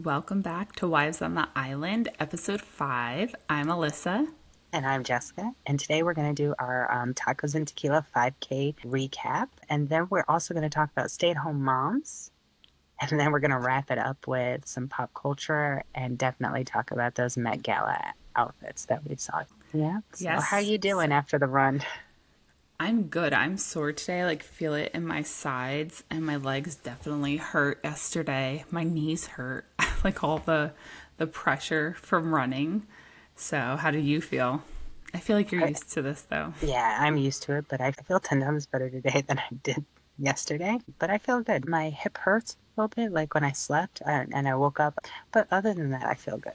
Welcome back to Wives on the Island, episode 5. I'm Alyssa. And I'm Jessica, and today we're going to do our Tacos and Tequila 5K recap, and then we're also going to talk about stay-at-home moms, and then we're going to wrap it up with some pop culture and definitely talk about those Met Gala outfits that we saw. Yeah, so how Yes, you doing after the run? I'm good. I'm sore today. I feel it in my sides, and my legs definitely hurt yesterday. My knees hurt. All the pressure from running. So, how do you feel? I feel like you're I, used to this though. yeah, I'm used to it, but I feel 10 times better today than I did yesterday, but I feel good. My hip hurts a little bit, like when I slept and I woke up, but other than that, I feel good.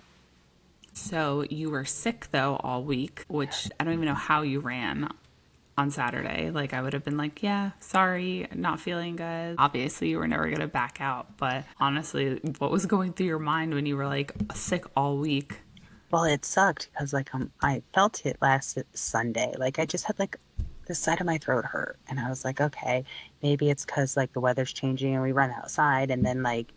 So, you were sick though all week, which I don't even know how you ran on Saturday. I would have been like, yeah, sorry, not feeling good. Obviously, you were never going to back out. But honestly, what was going through your mind when you were like sick all week? Well, it sucked because I felt it last Sunday. Like I just had like the side of my throat hurt, and I was like, okay, maybe it's because like the weather's changing and we run outside, and then like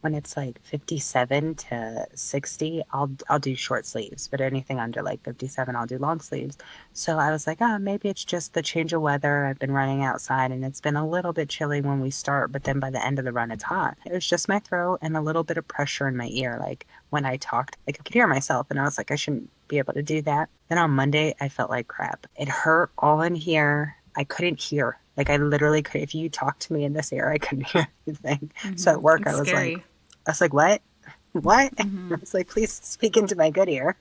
when it's like 57 to 60, I'll do short sleeves, but anything under like 57, I'll do long sleeves. So I was like, oh, maybe it's just the change of weather. I've been running outside and it's been a little bit chilly when we start, but then by the end of the run, it's hot. It was just my throat and a little bit of pressure in my ear. Like when I talked, like I could hear myself and I was like, I shouldn't be able to do that. Then on Monday, I felt like crap. It hurt all in here. I couldn't hear. Like I literally could, if you talked to me in this ear, I couldn't hear anything. So at work, It's scary. I was like, what? What? I was like, please speak into my good ear.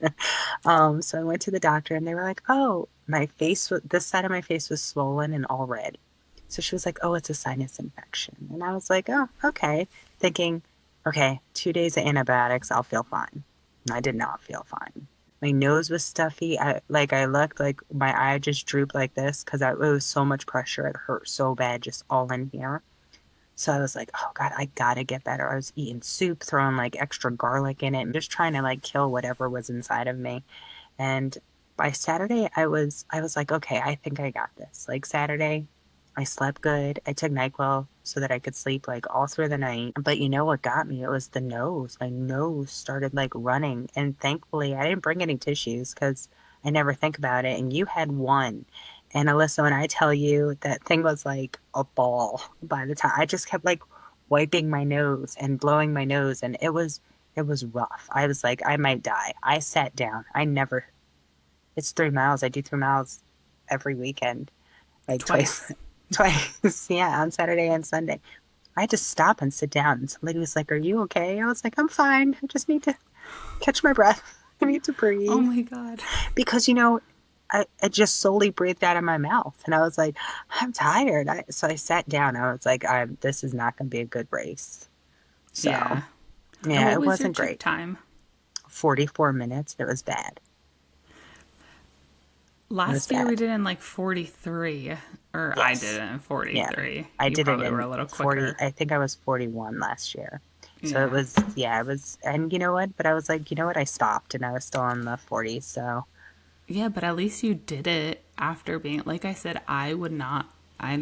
So I went to the doctor and they were like, oh, this side of my face was swollen and all red. So she was like, oh, it's a sinus infection. And I was like, oh, okay. Thinking, okay, 2 days of antibiotics, I'll feel fine. And I did not feel fine. My nose was stuffy. I looked like my eye just drooped like this because it was so much pressure. It hurt so bad, just all in here. So I was like, oh God, I gotta get better. I was eating soup, throwing like extra garlic in it, and just trying to like kill whatever was inside of me. And by Saturday, I was like, okay, I think I got this. Like Saturday, I slept good. I took NyQuil so that I could sleep like all through the night. But you know what got me? It was the nose. My nose started like running. And thankfully, I didn't bring any tissues because I never think about it. And you had one. And Alyssa, when I tell you that thing was like a ball by the time I just kept like wiping my nose and blowing my nose. And it was rough. I was like, I might die. I sat down. It's 3 miles. I do 3 miles every weekend, like twice, Twice. twice, yeah, on Saturday and Sunday. I had to stop and sit down. And somebody was like, are you okay? I was like, I'm fine. I just need to catch my breath. I need to Oh breathe. my God. Because, I just solely breathed out of my mouth. And I was like, I'm tired. So I sat down. I was like, this is not going to be a good race. So, Yeah. And yeah, what it was your wasn't chip great. time? 44 minutes. It was bad. It was Last year we bad. did in like 43, or I did Yes. it in Yeah. 43. I You did it probably were in a little 40, quicker. I think I was 41 last year. So it Yeah. was, yeah, it was, and you know what? But I was like, you know what? I stopped and I was still in the 40s. So, Yeah, but at least you did it after being, like I said, I would not. I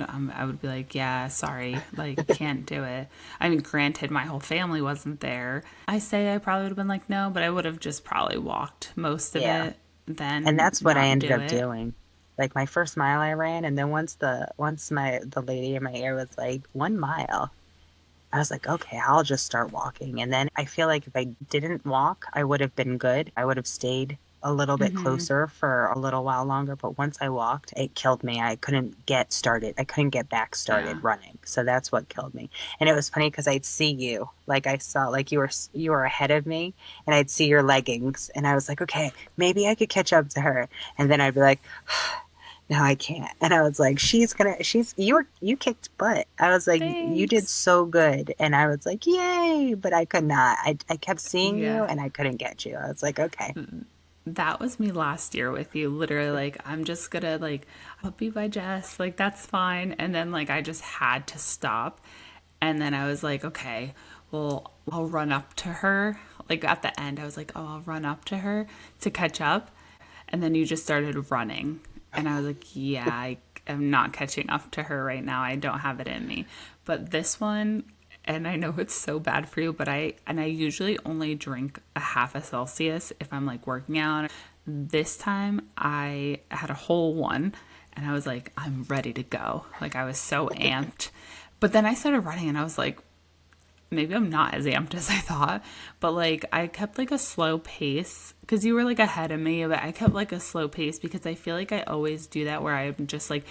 would be like, yeah, sorry, can't do it. I mean, granted, my whole family wasn't there. I say I probably would have been like, no, but I would have just probably walked most of yeah. it, And then that's what I not ended do up it. doing. Like my first mile I ran, and then once the lady in my ear was like 1 mile, I was like, okay, I'll just start walking. And then I feel like if I didn't walk, I would have been good. I would have stayed a little bit closer for a little while longer. But once I walked, it killed me. I couldn't get started. I couldn't get back Yeah. started running. So that's what killed me. And it was funny because I'd see you, like I saw, like you were ahead of me, and I'd see your leggings, and I was like, okay, maybe I could catch up to her. And then I'd be like, no, I can't. And I was like, you kicked butt. I was like, you did Thanks. so good. And I was like, yay. But I could not. I kept seeing you Yeah. and I couldn't get you. I was like, okay. That was me last year with you. Literally, I'm just gonna, I'll be by Jess. That's fine. And then, I just had to stop. And then I was like, okay, well, I'll run up to her. At the end, I was like, oh, I'll run up to her to catch up. And then you just started running. And I was like, yeah, I am not catching up to her right now. I don't have it in me. But this one, And I know it's so bad for you, but I usually only drink a half a Celsius if I'm like working out. This time I had a whole one and I was like, I'm ready to go. Like I was so amped. But then I started running and I was like, maybe I'm not as amped as I thought, but like I kept like a slow pace because you were like ahead of me, but I kept like a slow pace because I feel like I always do that where I'm just like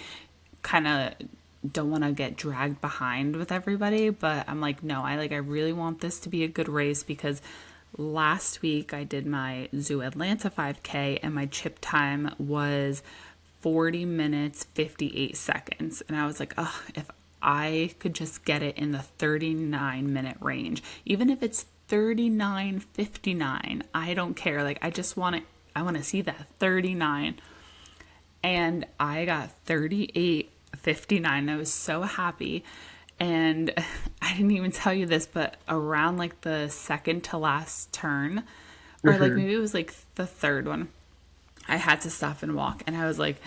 kind of don't want to get dragged behind with everybody, but I'm like no, I really want this to be a good race because last week I did my Zoo Atlanta 5K and my chip time was 40 minutes 58 seconds and I was like, oh, if I could just get it in the 39-minute range, even if it's 39:59, I don't care. Like I just want it, I want to see that 39. And I got 38:59. I was so happy. And I didn't even tell you this, but around like the second to last turn, or like Hmm. maybe it was like the third one, I had to stop and walk. And I was like,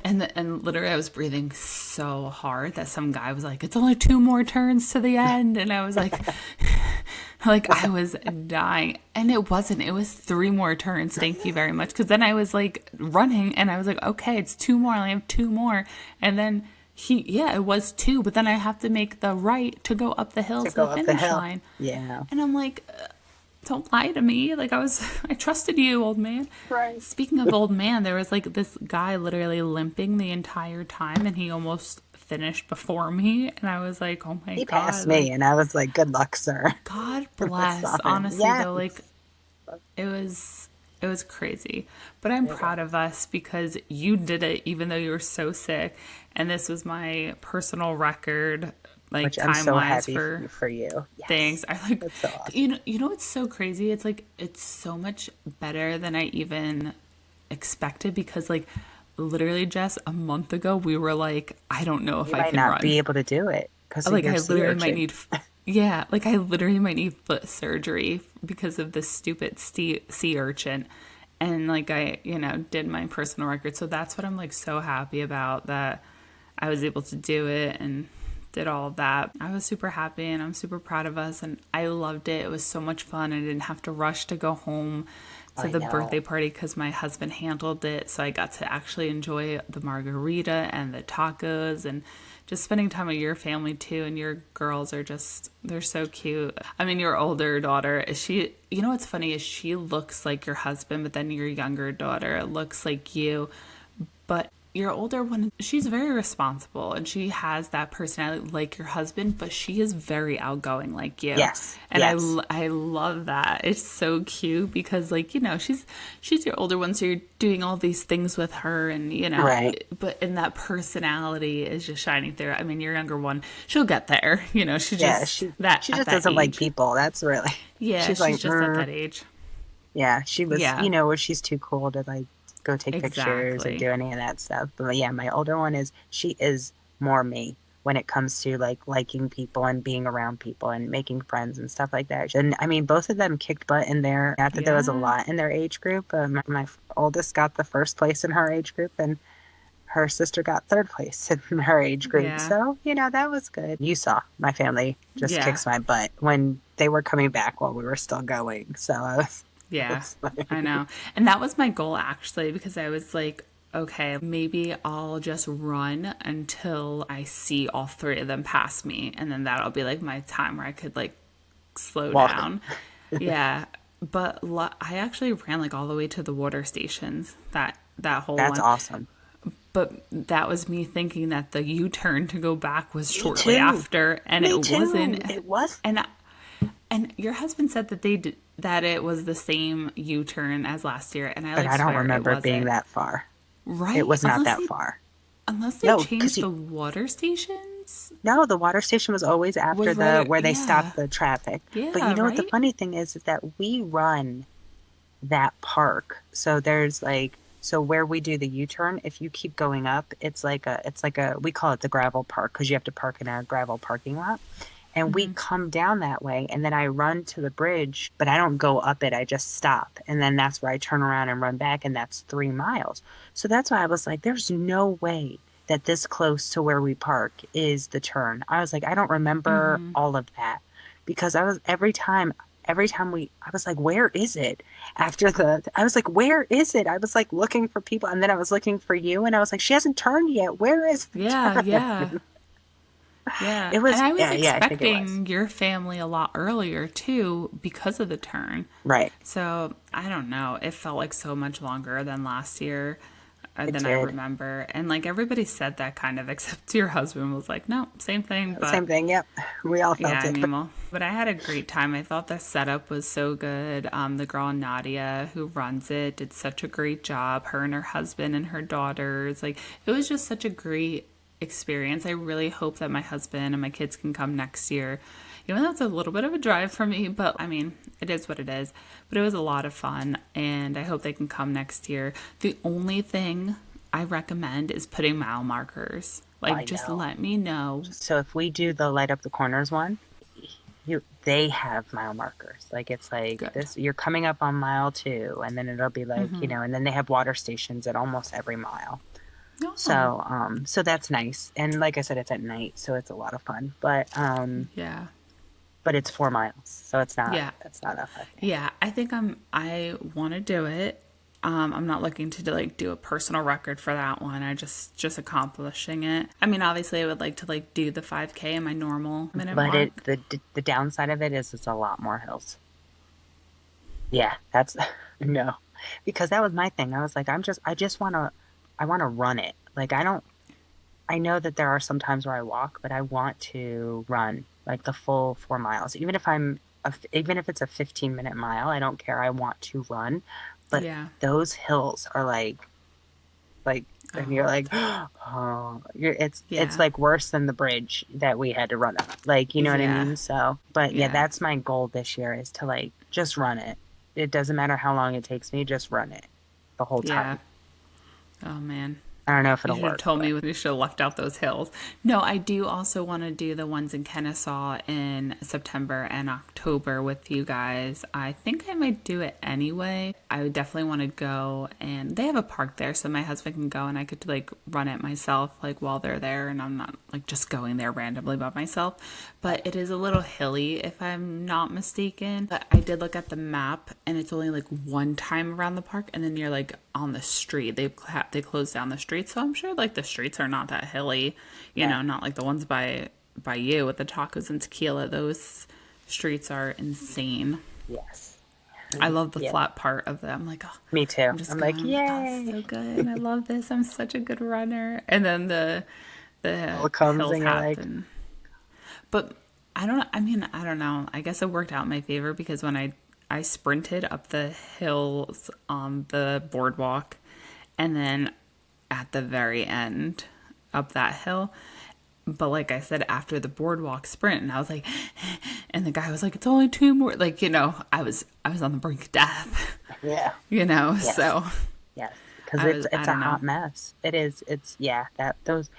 and literally I was breathing so hard that some guy was like, it's only two more turns to the end. And I was like, like I was dying. And it wasn't, it was three more turns. Thank you very much. Cause then I was like running and I was like, okay, it's two more. I only have two more. And then yeah, it was two, but then I have to make the right to go up the hill To to go the up the finish hill. line. Yeah. And I'm like, don't lie to me. Like I trusted you, old man. Right. Speaking of old man, there was like this guy literally limping the entire time and he almost finished before me. And I was like, oh my He passed God, me, like, and I was like, "Good luck, sir." God I saw bless. him. Honestly, Yes, though, like it was it was crazy. But I'm it proud was. of us because you did it even though you were so sick. And this was my personal record, like Which I'm time so wise happy for for you. things. Yes, I like, that's so awesome. you know what's so crazy? It's like it's so much better than I even expected because like literally Jess, a month ago we were like, I don't know if You I might can not run. be able to do it because of Like your I sea literally might urchin. need yeah, like I literally might need foot surgery because of this stupid sea urchin. And like I, did my personal record. So that's what I'm like so happy about that I was able to do it and did all of that. I was super happy and I'm super proud of us and I loved it. It was so much fun. I didn't have to rush to go home to I the birthday know. party because my husband handled it. So I got to actually enjoy the margarita and the tacos and just spending time with your family too. And your girls are just, they're so cute. I mean, your older daughter, is she, you know what's funny is she looks like your husband, but then your younger daughter looks like you. But your older one, she's very responsible and she has that personality like your husband, but she is very outgoing like you. Yes, And yes, I love that. It's so cute because like, she's your older one, so you're doing all these things with her and right. but in that personality is just shining through. I mean, your younger one, she'll get there. She Yeah, just that she at just that doesn't like age. people. That's really. Yeah, She's she's like, just at that age. yeah, she was, Yeah, where she's too cool to like go take pictures and exactly. do any of that stuff. But yeah, my older one she is more me when it comes to like liking people and being around people and making friends and stuff like that. And I mean, both of them kicked butt in there. Not that there was a Yeah. lot in their age group. My oldest got the first place in her age group, and her sister got third place in her age group. Yeah. So, that was good. You saw my family just Yeah. kicks my butt when they were coming back while we were still going. So it Yeah, was I funny. know. And that was my goal actually, because I was like, okay, maybe I'll just run until I see all three of them pass me. And then that'll be like my time where I could like slow Walk. down. Yeah. But I actually ran like all the way to the water stations that whole That's one. awesome. But that was me thinking that the U-turn to go back was Me shortly too. after, and Me it wasn't. too. It was. And your husband said that they did, that it was the same U-turn as last year, and I But like I don't swear it remember it being wasn't. that far. It Right? was not that far. Unless they No, because changed the water stations no, the water station was always after was the right. where they Yeah. stopped the traffic. But you Yeah, know what the right? funny thing is that we run that park. So there's like so where we do the U-turn, if you keep going up, it's like a we call it the gravel park because you have to park in a gravel parking lot. And we come down that way and then I run to the bridge, but I don't go up it. I just stop. And then that's where I turn around and run back and that's 3 miles. So that's why I was like, there's no way that this close to where we park is the turn. I was like, I don't remember all of that because I was every time I was like, where is it? I was like, where is it? I was like looking for people and then I was looking for you and I was like, she hasn't turned yet. Where is the Yeah, yeah. turn? Yeah. It And was, I was yeah, yeah, I think it was. expecting your family a lot earlier too because of the turn. Right. So I don't know. It felt like so much longer than last year It than I did. remember. And like everybody said that kind of, except your husband was like, no, same thing. But Same thing. Yep. We all yeah, felt I it. mean, well, but I had a great time. I thought the setup was so good. The girl Nadia who runs it did such a great job. Her and her husband and her daughters. Like it was just such a great experience. I really hope that my husband and my kids can come next year. Even though it's a little bit of a drive for me, but I mean, it is what it is. But it was a lot of fun, and I hope they can come next year. The only thing I recommend is putting mile markers. I Like, just know. let me know. So if we do the light up the corners one, they have mile markers. Like it's like Good. this, you're coming up on mile 2, and then it'll be like, and then they have water stations at almost every mile. Oh, So that's nice. And like I said, it's at night, so it's a lot of fun. yeah. But it's 4 miles, so Yeah. it's not a fun thing. Yeah, I want to do it. I'm not looking to like do a personal record for that one. I just accomplishing it. I mean, obviously I would like to like do the 5K in my normal minute But mark. the downside of it is it's a lot more hills. Yeah, that's no. Because that was my thing. I was like, I just I want to run it. Like I know that there are some times where I walk, but I want to run like the full 4 miles. Even if it's a 15-minute mile, I don't care. I want to run. But Yeah. those hills are like and you're Oh, like, oh, it's yeah. like worse than the bridge that we had to run up. Like, you know what I Yeah. mean? So, but yeah, Yeah. that's my goal this year is to like just run it. It doesn't matter how long it takes me, just run it the whole Yeah. time. Oh man. I don't know if You it'll should have work, told but me we should have left out those hills. No, I do also want to do the ones in Kennesaw in September and October with you guys. I think I might do it anyway. I would definitely want to go, and they have a park there, so my husband can go and I could like run it myself like while they're there, and I'm not like just going there randomly by myself. But it is a little hilly if I'm not mistaken. But I did look at the map, and it's only like one time around the park, and then you're like on the street. They close down the street, so I'm sure like the streets are not that hilly, right. not like the ones by you with the tacos and tequila. Those streets are insane. Yes. I love the Yeah, flat part of them. Like, oh, me too. I'm just I'm going. like, I'm like, oh, it's yay. so good. I love this. I'm such a good runner. And then the All comes hills and you're like, happen, but I don't. I mean, I don't know. I guess it worked out in my favor because when I sprinted up the hills on the boardwalk, and then at the very end up that hill. But like I said, after the boardwalk sprint, and I was like, and the guy was like, "It's only two more." Like I was on the brink of death. yeah, yes, So yes. Because I it's a don't know. hot mess. It is. It's yeah. That those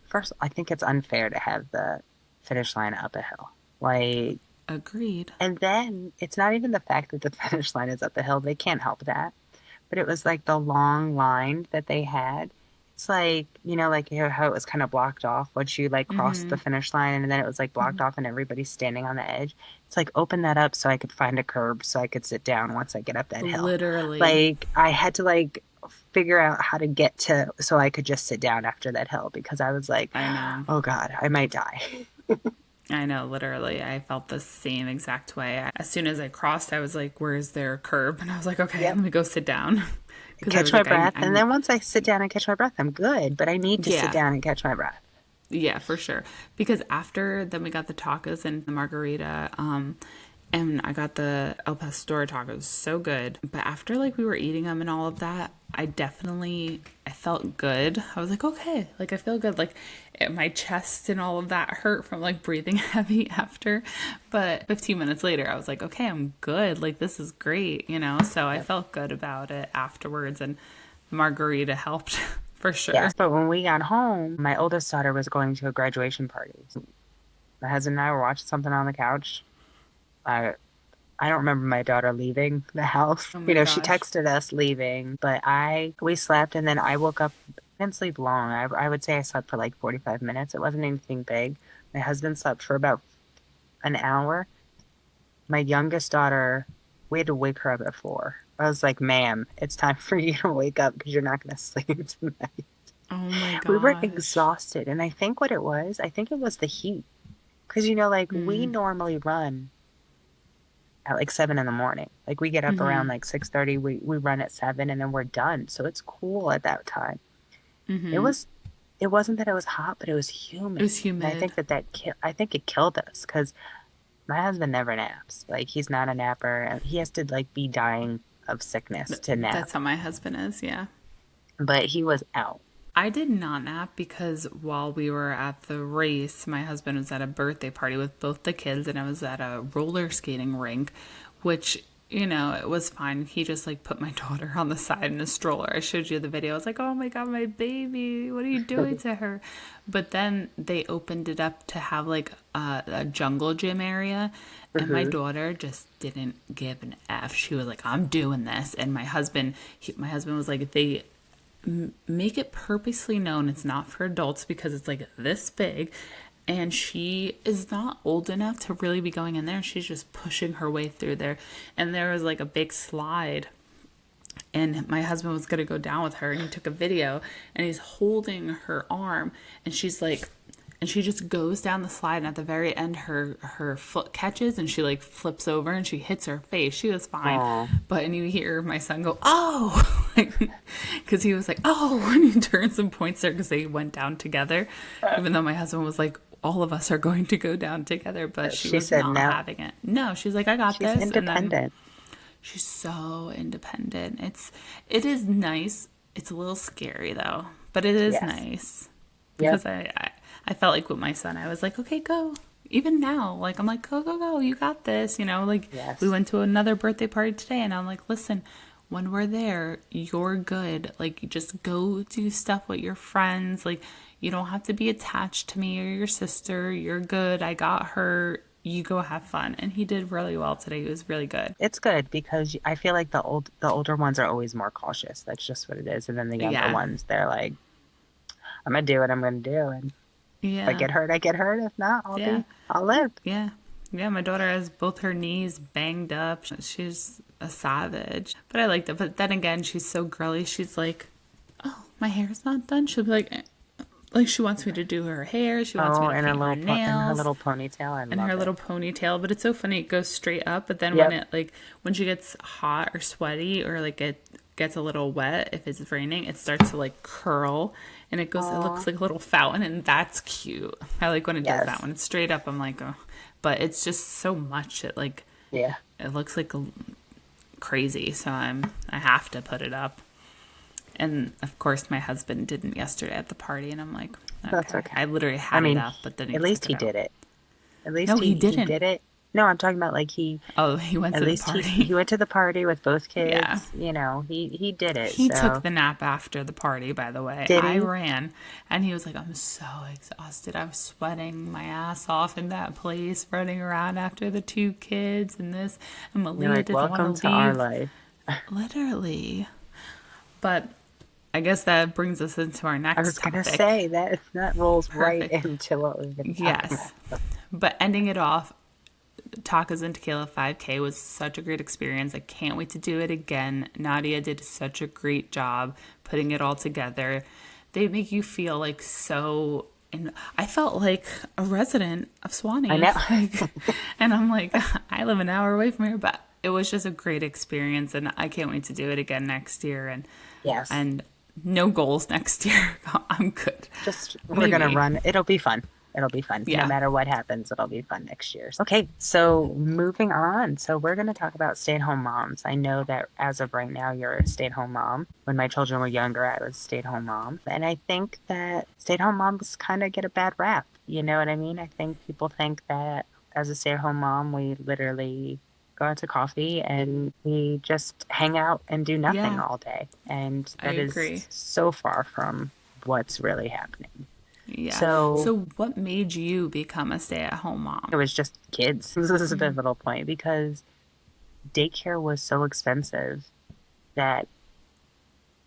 first. I think it's unfair to have the finish line up a hill. Like, Agreed. and then it's not even the fact that the finish line is up a hill. They can't help that. But it was like the long line that they had. It's like, like how it was kind of blocked off once you like crossed the finish line and then it was like blocked off and everybody's standing on the edge. It's like open that up so I could find a curb so I could sit down once I get up that hill. Literally, Like I had to like figure out how to get to so I could just sit down after that hill because I was like, I know. oh God, I might die. I know, literally. I felt the same exact way. As soon as I crossed, I was like, where's their curb? And I was like, okay, let Yep. me go sit down. Because I Catch was my like, breath. And then once I sit down and catch my breath, I'm good. But I need to sit yeah, down and catch my breath. yeah, for sure. Because after, then we got the tacos and the margarita. And I got the El Pastor tacos, so good. But after like we were eating them and all of that, I felt good. I was like, okay, like I feel good. Like my chest and all of that hurt from like breathing heavy after. But 15 minutes later, I was like, okay, I'm good. Like this is great. So I Yep. felt good about it afterwards. And the margarita helped for sure. Yes. But when we got home, my oldest daughter was going to a graduation party. My husband and I were watching something on the couch. I I don't remember my daughter leaving the house. Oh my She gosh. texted us leaving, but we slept and then I woke up didn't sleep long. I would say I slept for like 45 minutes. It wasn't anything big. My husband slept for about an hour. My youngest daughter, we had to wake her up at 4. I was like, ma'am, it's time for you to wake up because you're not going to sleep tonight. Oh my We were gosh. exhausted. And I think what it was, I think it was the heat. Because, like we normally run at like 7 in the morning. Like we get up around like 6:30, we run at 7 and then we're done. So it's cool at that time. It was it wasn't that it was hot, but it was It humid. was And I humid. think I think it killed us because my husband never naps. Like he's not a napper. And he has to like be dying of sickness to That's nap. how my husband is, yeah. But he was out. I did not nap because while we were at the race, my husband was at a birthday party with both the kids, and I was at a roller skating rink, which, it was fine. He just like put my daughter on the side in a stroller. I showed you the video. I was like, oh my God, my baby, what are you doing to her? But then they opened it up to have like a jungle gym area, and my Hmm. daughter just didn't give an F. She was like, I'm doing this. And my husband was like, they make it purposely known it's not for adults because it's like this big, and she is not old enough to really be going in there. She's just pushing her way through there, and there was like a big slide, and my husband was going to go down with her, and he took a video, and he's holding her arm, and she's like, and she just goes down the slide, and at the very end her foot catches, and she like flips over and she hits her face. She was fine, Oh, but and you hear my son go, oh, because he was like, oh, and he turns and points her because they went down together, even though my husband was like, all of us are going to go down together, but she she was said not no. having it. No, she's like, I got She's this. And then independent. she's so independent. It is nice. It's a little scary though, but it is Yes. nice Yep. because I felt like with my son, I was like, okay, go. Even now, like I'm like, go, go, go, you got this. Like we Yes. went to another birthday party today, and I'm like, listen, when we're there, you're good. Like you just go do stuff with your friends. Like you don't have to be attached to me or your sister. You're good. I got her. You go have fun. And he did really well today. He was really good. It's good because I feel like the older ones are always more cautious. That's just what it is. And then the younger Yeah. ones, they're like, I'm gonna do what I'm gonna do. And if I Yeah. get hurt, I get hurt. If not, Yeah. I'll live. Yeah. Yeah, my daughter has both her knees banged up. She's a savage. But I liked it. But then again, she's so girly. She's like, oh, my hair's not done. She'll be like, like she wants me to do her hair. She wants me Oh, to and paint her and her nails little ponytail. I and love her it. little ponytail. But it's so funny. It goes straight up. But then Yep. when she gets hot or sweaty or like it gets a little wet, if it's raining, it starts to like curl and it Oh, looks like a little fountain, and that's cute. I like when it does that. yes. When it's straight up, I'm like, oh, but it's just so much. Yeah. It looks like crazy. So I have to put it up. And of course, my husband didn't yesterday at the party, and I'm like, That's okay. okay. I literally I had it mean, up, but then he at least took he it out. did it. At least No, he he didn't. did it. No, I'm talking about like Oh, he went at to the least he party. went to the party with both Yeah. kids. He did it. He took So the nap after the party, by the way. did I he? ran, and he was like, I'm so exhausted. I was sweating my ass off in that place, running around after the two kids and this. And You're Malia like, didn't want welcome to to our leave, life. literally. But I guess that brings us into our I next was gonna topic. say that rolls right Perfect. into what we've been talking Yes. about. But ending it off, Tacos and Tequila 5K was such a great experience. I can't wait to do it again. Nadia did such a great job putting it all together. They make you feel like so. And I felt like a resident of I Swanee. know. And I'm like, I live an hour away from here, but it was just a great experience. And I can't wait to do it again next year. Yes. And no goals next year. I'm good. Just we're gonna Maybe. run. It'll be fun. It'll be fun. No Yeah. matter what happens, it'll be fun next year. Okay, so moving on. So we're gonna talk about stay-at-home moms. I know that as of right now, you're a stay-at-home mom. When my children were younger, I was a stay-at-home mom. And I think that stay-at-home moms kind of get a bad rap. You know what I mean? I think people think that as a stay-at-home mom, we literally go out to coffee and we just hang out and do nothing Yeah. all day. And I that is agree. so far from what's really happening. Yeah. So So, what made you become a stay-at-home it mom? was just kids. This is a pivotal point because daycare was so expensive that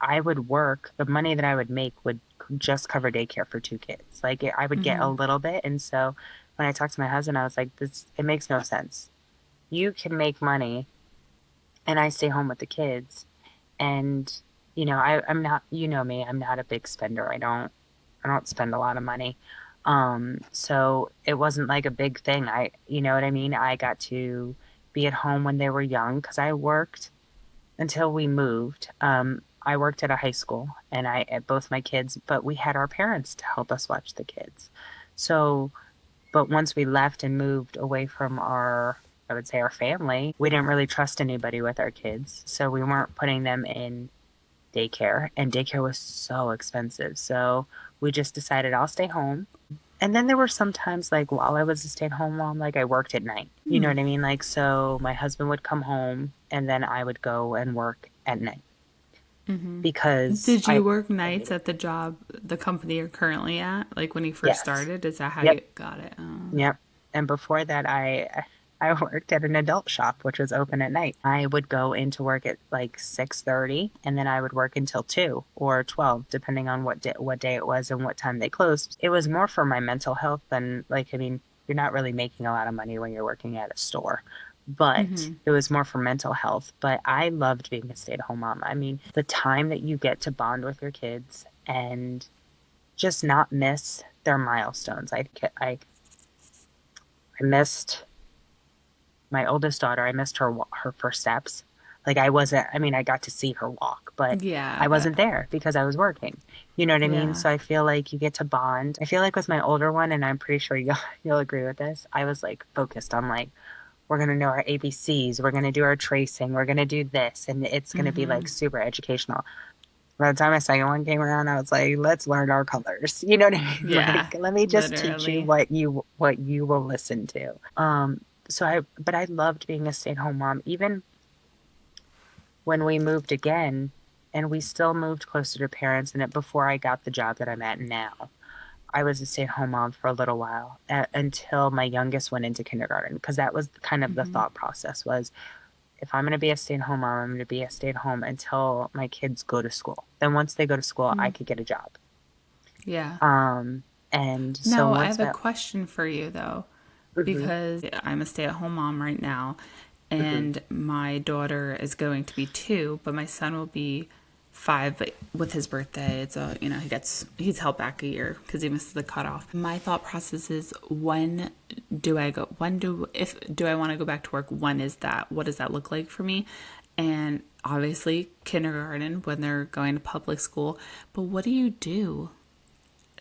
I would work, the money that I would make would just cover daycare for two kids. Like I would get a little bit. And so when I talked to my husband, I was like, this, it makes no sense. You can make money and I stay home with the kids. And, I'm not, you know me, I'm not a big spender. I don't spend a lot of money. So it wasn't like a big thing. You know what I mean? I got to be at home when they were young because I worked until we moved. I worked at a high school and I at both my kids, but we had our parents to help us watch the kids. So, but once we left and moved away from I would say our family, we didn't really trust anybody with our kids. So we weren't putting them in daycare, and daycare was so expensive. So we just decided I'll stay home. And then there were some times like while I was a stay-at-home mom, like I worked at night. You know Mm-hmm. what I mean? Like so my husband would come home and then I would go and work at night because Did you work I nights needed. at the job, the company you're currently at? Like when you first Yes. started? Is that how Yep. you got it? Oh. Yep. And before that, I worked at an adult shop, which was open at night. I would go into work at like 6:30, and then I would work until 2 or 12, depending on what day it was and what time they closed. It was more for my mental health than like, I mean, you're not really making a lot of money when you're working at a store, but it was more for mental health. But I loved being a stay-at-home mom. I mean, the time that you get to bond with your kids and just not miss their milestones. I missed my oldest daughter. I missed her first steps. Like I wasn't, I mean, I got to see her walk, but Yeah, I wasn't but there because I was working. You know what I mean? yeah. So I feel like you get to bond. I feel like with my older one, and I'm pretty sure you'll agree with this, I was like focused on like, we're going to know our ABCs, we're going to do our tracing, we're going to do this, and it's going to be like super educational. By the time my second one came around, I was like, let's learn our colors. You know what I mean? Yeah, Like, let me just teach you literally. what you will listen to. But I loved being a stay-at-home mom, even when we moved again, and we still moved closer to parents. And before I got the job that I'm at now, I was a stay-at-home mom for a little while until my youngest went into kindergarten, because that was kind of the thought process was if I'm going to be a stay-at-home mom, I'm going to be a stay-at-home until my kids go to school. Then once they go to school, I could get a job. Yeah. Um, and so Now, I once have a that, question for you though, hmm because I'm a stay-at-home mom right now, hmm and my daughter is going to be 2, but my son will be 5. But with his birthday, it's a he's held back a year because he missed the cutoff. My thought process is when do I want to go back to work? When is that? What does that look like for me? And obviously kindergarten when they're going to public school. But what do you do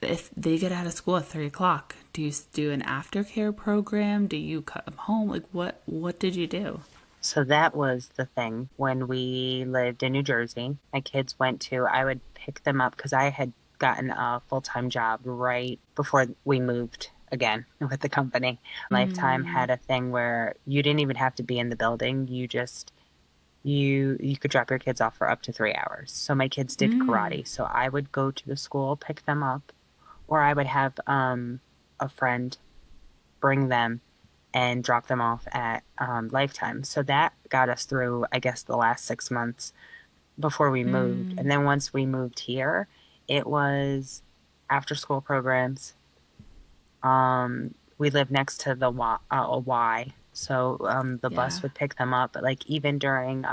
if they get out of school at 3 o'clock? Do you do an aftercare program? Do you cut them home? Like what did you do? so that was the thing when we lived in New Jersey. My kids went to, I would pick them up because I had gotten a full-time job right before we moved again with the company. Lifetime had a thing where you didn't even have to be in the building. You could drop your kids off for up to 3 hours. So my kids did karate. So I would go to the school, pick them up, or I would have a friend bring them and drop them off at Lifetime. So that got us through, I guess, the last 6 months before we moved. And then once we moved here, it was after school programs. We lived next to a Y. So the Yeah. bus would pick them up, but like even during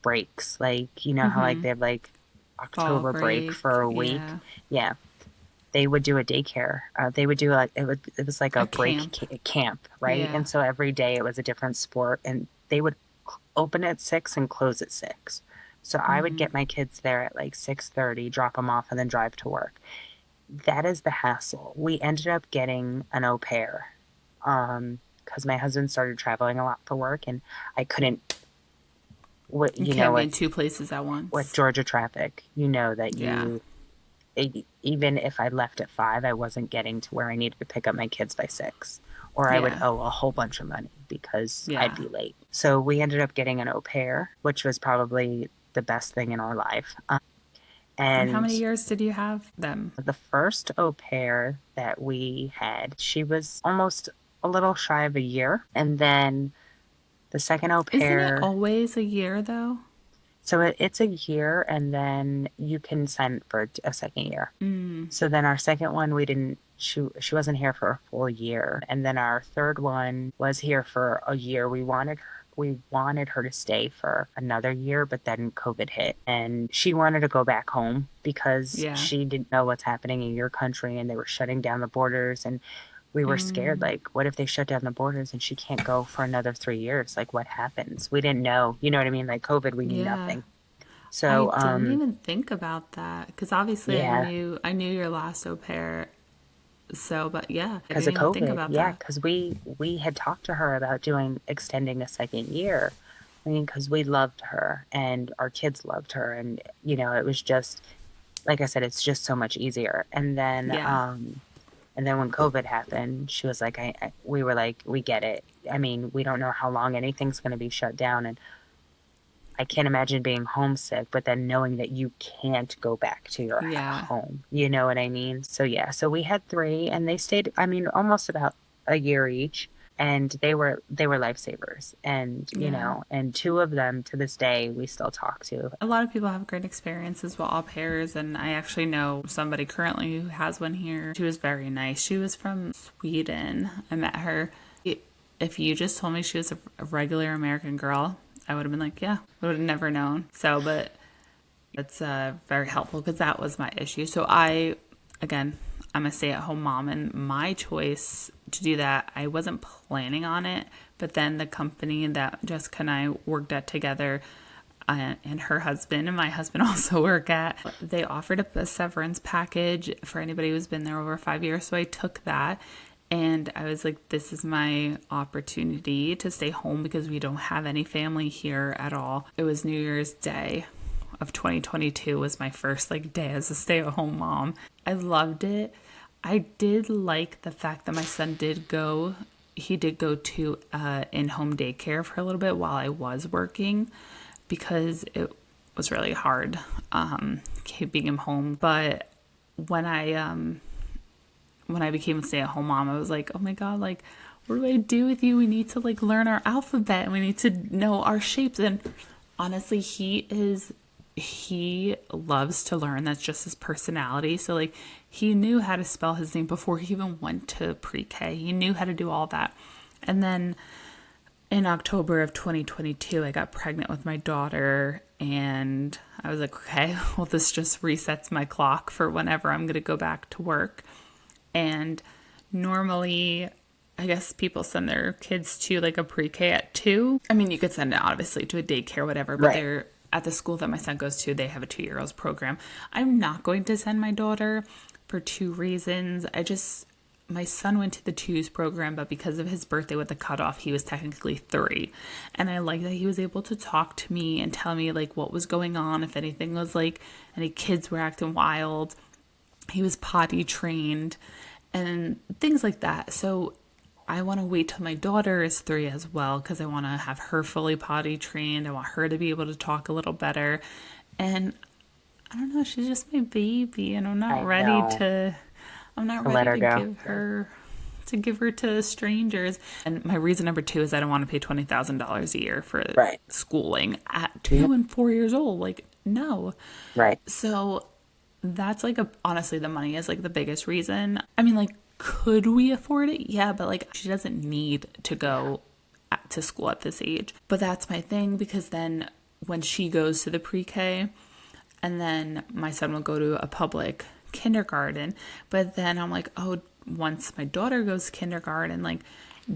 breaks, like you know how like they have like Fall October break break. for a week. Yeah. Yeah, they would do a daycare. They would do like it was like A a camp. camp, right? Yeah. And so every day it was a different sport, and they would open at 6 and close at 6. So I would get my kids there at like 6:30, drop them off, and then drive to work. That is the hassle. We ended up getting an au pair, because my husband started traveling a lot for work, and I couldn't. What You you know can't be in what two places at with once. Georgia traffic, you know that Yeah. even if I left at 5, I wasn't getting to where I needed to pick up my kids by 6, or I would Yeah. owe a whole bunch of money because I'd Yeah. be late. So we ended up getting an au pair, which was probably the best thing in our life. And how And many years did you have them? the first au pair that we had, she was almost a little shy of a year. And then the second au Isn't it pair, always a year though? So it's a year, and then you can sign for a second year. Mm, So then our second one, we didn't, she wasn't here for a full year. And then our third one was here for a year. We wanted her to stay for another year, but then COVID hit and she wanted to go back home because yeah. she didn't know what's happening in your country and they were shutting down the borders. And we were scared, Mm, like, what if they shut down the borders and she can't go for another 3 years? Like, what happens? We didn't know. You know what I mean? Like COVID, we knew yeah. nothing. I So, didn't even think about that because obviously yeah. I knew your last au pair. So, but yeah, I Because didn't of even think COVID. about Yeah, that. because we had talked to her about doing extending a second year. I mean, because we loved her and our kids loved her, and it was just like I said, it's just so much easier. Yeah. And then when COVID happened, she was like, we were like, we get it. I mean, we don't know how long anything's going to be shut down, and I can't imagine being homesick, but then knowing that you can't go back to your Yeah. home. You know what I mean? So yeah, so we had three and they stayed, I mean, almost about a year each. And they were lifesavers. And, Yeah. and two of them to this day we still talk to. A lot of people have great experiences with au pairs, and I actually know somebody currently who has one here. She was very nice. She was from Sweden. I met her. If you just told me she was a regular American girl, I would have been like, yeah, I would have never known. So, but it's very helpful because that was my issue. So again, I'm a stay-at-home mom, and my choice to do that, I wasn't planning on it, but then the company that Jessica and I worked at together, and her husband and my husband also work at, they offered up a severance package for anybody who's been there over 5 years. So I took that. And I was like, this is my opportunity to stay home because we don't have any family here at all. It was New Year's Day of 2022 was my first like day as a stay-at-home mom. I loved it. I did like the fact that my son he did go to in-home daycare for a little bit while I was working because it was really hard keeping him home. But when I became a stay-at-home mom, I was like, oh my God, like, what do I do with you? We need to like learn our alphabet and we need to know our shapes. And honestly, he loves to learn. That's just his personality. So like he knew how to spell his name before he even went to pre-K. He knew how to do all that. And then in October of 2022, I got pregnant with my daughter, and I was like, okay, well, this just resets my clock for whenever I'm going to go back to work. And normally, I guess people send their kids to like a pre-K at 2. I mean, you could send it obviously to a daycare, whatever, but Right. they're at the school that my son goes to, they have a 2-year-olds program. I'm not going to send my daughter for two reasons. My son went to the twos program, but because of his birthday with the cutoff, he was technically 3. And I like that he was able to talk to me and tell me like what was going on, if anything was like any kids were acting wild. He was potty trained and things like that. So I want to wait till my daughter is 3 as well because I want to have her fully potty trained. I want her to be able to talk a little better. And I don't know, she's just my baby and I know. I'm not To let ready her to go. give her to strangers. And my reason number 2 is I don't want to pay $20,000 a year for Right. schooling at Yep. 2 and 4 years old. Like, no. Right. So that's like honestly, the money is like the biggest reason. I mean, like, could we afford it? Yeah, but like she doesn't need to go to school at this age. But that's my thing because then when she goes to the pre-K, and then my son will go to a public kindergarten, but then I'm like, oh, once my daughter goes to kindergarten, like,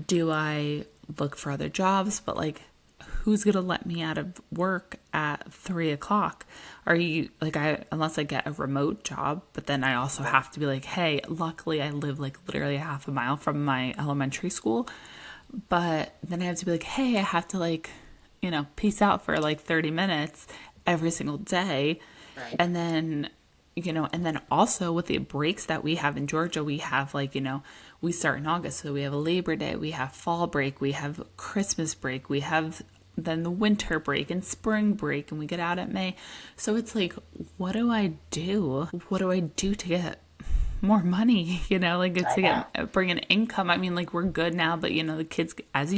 do I look for other jobs? But like, who's gonna let me out of work at 3 o'clock? Are you like, unless I get a remote job, but then I also have to be like, hey, luckily I live like literally half a mile from my elementary school, but then I have to be like, hey, I have to like, peace out for like 30 minutes every single day. Right. And then, and then also with the breaks that we have in Georgia, we have like, we start in August. So we have a Labor Day, we have fall break, we have Christmas break, we have then the winter break and spring break, and we get out at May. So it's like, what do I do? What do I do to get more money, like I to know. get bring an income? I mean, like we're good now, but the kids, as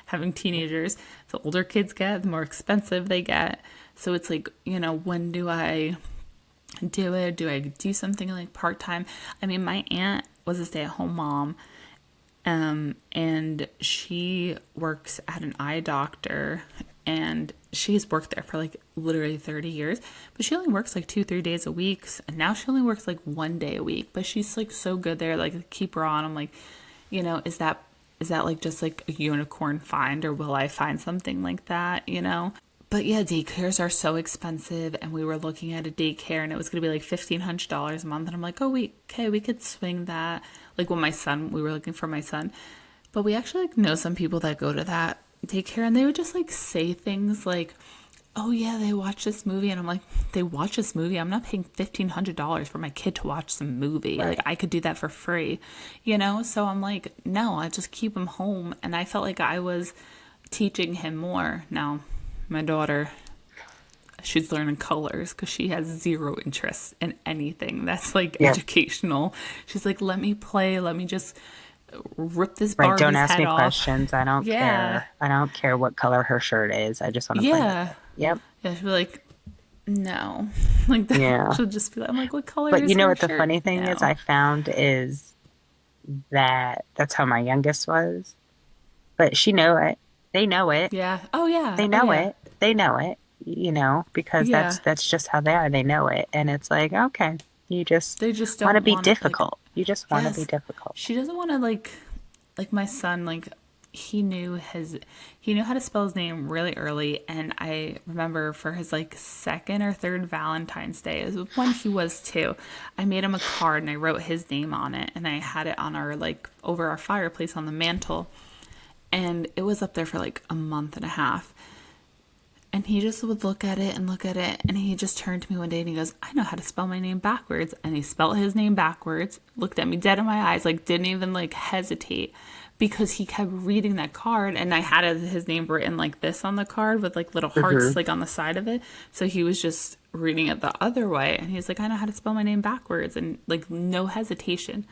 having teenagers, the older kids get, the more expensive they get. So it's like, when do I do it? Do I do something like part time? I mean, my aunt was a stay at home mom, and she works at an eye doctor, and she's worked there for like literally 30 years, but she only works like 2 3 days a week, and now she only works like 1 day a week, but she's like so good there, like keep her on. I'm like, is that like just like a unicorn find, or will I find something like that? But yeah, daycares are so expensive, and we were looking at a daycare, and it was going to be like $1,500 a month, and I'm like, oh wait, okay, we could swing that. Like when we were looking for my son, but we actually like know some people that go to that daycare, and they would just like say things like, oh yeah, they watch this movie, and I'm like, they watch this movie? I'm not paying $1,500 for my kid to watch some movie. Like Right. I could do that for free. So I'm like, no, I just keep him home, and I felt like I was teaching him more. Now my daughter, she's learning colors because she has zero interest in anything that's like Yep. educational. She's like, let me play, let me just rip this Right. Don't Barbie's ask head me off. questions. I don't Yeah. care. I don't care what color her shirt is. I just want to play with Yeah. it. Yep. Yeah. She'll be like, no. Like that. Yeah. She'll just be like, I'm like, what color But you is know your what the shirt? funny thing is No. I found is that that's how my youngest was. But she know it. They know it. Yeah. Oh, yeah. They Oh, know yeah. it. They know it, because Yeah. that's just how they are. They know it. And it's like, okay, you just They just want to don't be want to, like, difficult. You just want to be yes. difficult. She doesn't want to, like my son, like, he knew how to spell his name really early, and I remember for his like second or third Valentine's Day, it was when he was 2, I made him a card and I wrote his name on it, and I had it on our like over our fireplace on the mantle, and it was up there for like a month and a half. And he just would look at it and look at it. And he just turned to me one day and he goes, I know how to spell my name backwards. And he spelled his name backwards, looked at me dead in my eyes, like didn't even like hesitate, because he kept reading that card. And I had his name written like this on the card with like little hearts Hmm. like on the side of it. So he was just reading it the other way. And he's like, I know how to spell my name backwards. And like no hesitation.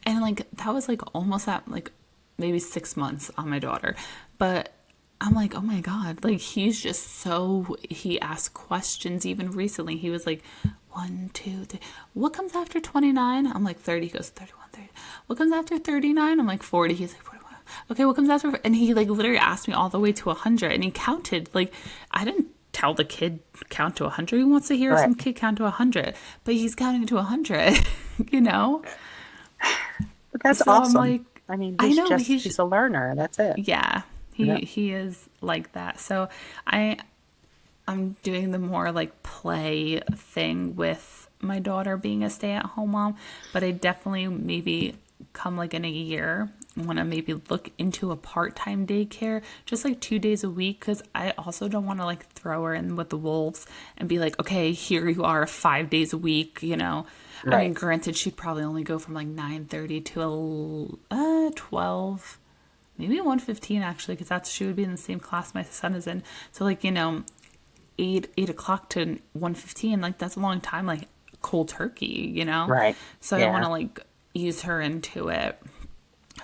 And like that was like almost at like maybe 6 months on my daughter. But I'm like, oh my God, like he's just so, he asked questions even recently. He was like, 1 2 3, what comes after 29? I'm like 30. He goes 31 30. What comes after 39? I'm like 40. He's like 41. Okay, what comes after? And he like literally asked me all the way to 100, and he counted. Like I didn't tell the kid count to 100. He wants to hear Right. some kid count to 100, but he's counting to 100, you know? But that's So I'm awesome. like, I mean, I he's know just, he's, he's a learner. That's it. yeah, he Yep. he is like that. So I I'm doing the more like play thing with my daughter being a stay-at-home mom, but I definitely maybe come like in a year want to maybe look into a part-time daycare, just like 2 days a week, because I also don't want to like throw her in with the wolves and be like, okay, here you are 5 days a week. I mean, Right. granted, she'd probably only go from like 9:30 to 12, maybe 1:15 actually, because that's she would be in the same class my son is in. So like 8 o'clock to 1:15, like that's a long time, like cold turkey. Right. So I don't want Yeah. to like ease her into it.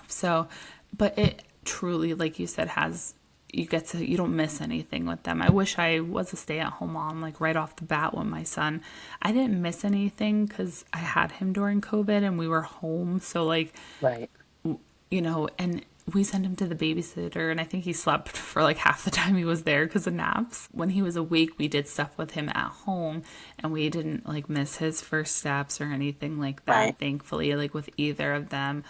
So, but it truly, like you said, you don't miss anything with them. I wish I was a stay-at-home mom like right off the bat when my son. I didn't miss anything because I had him during COVID and we were home. So like, Right. and we sent him to the babysitter, and I think he slept for like half the time he was there because of naps. When he was awake, we did stuff with him at home, and we didn't like miss his first steps or anything like Right. that, thankfully, like with either of them.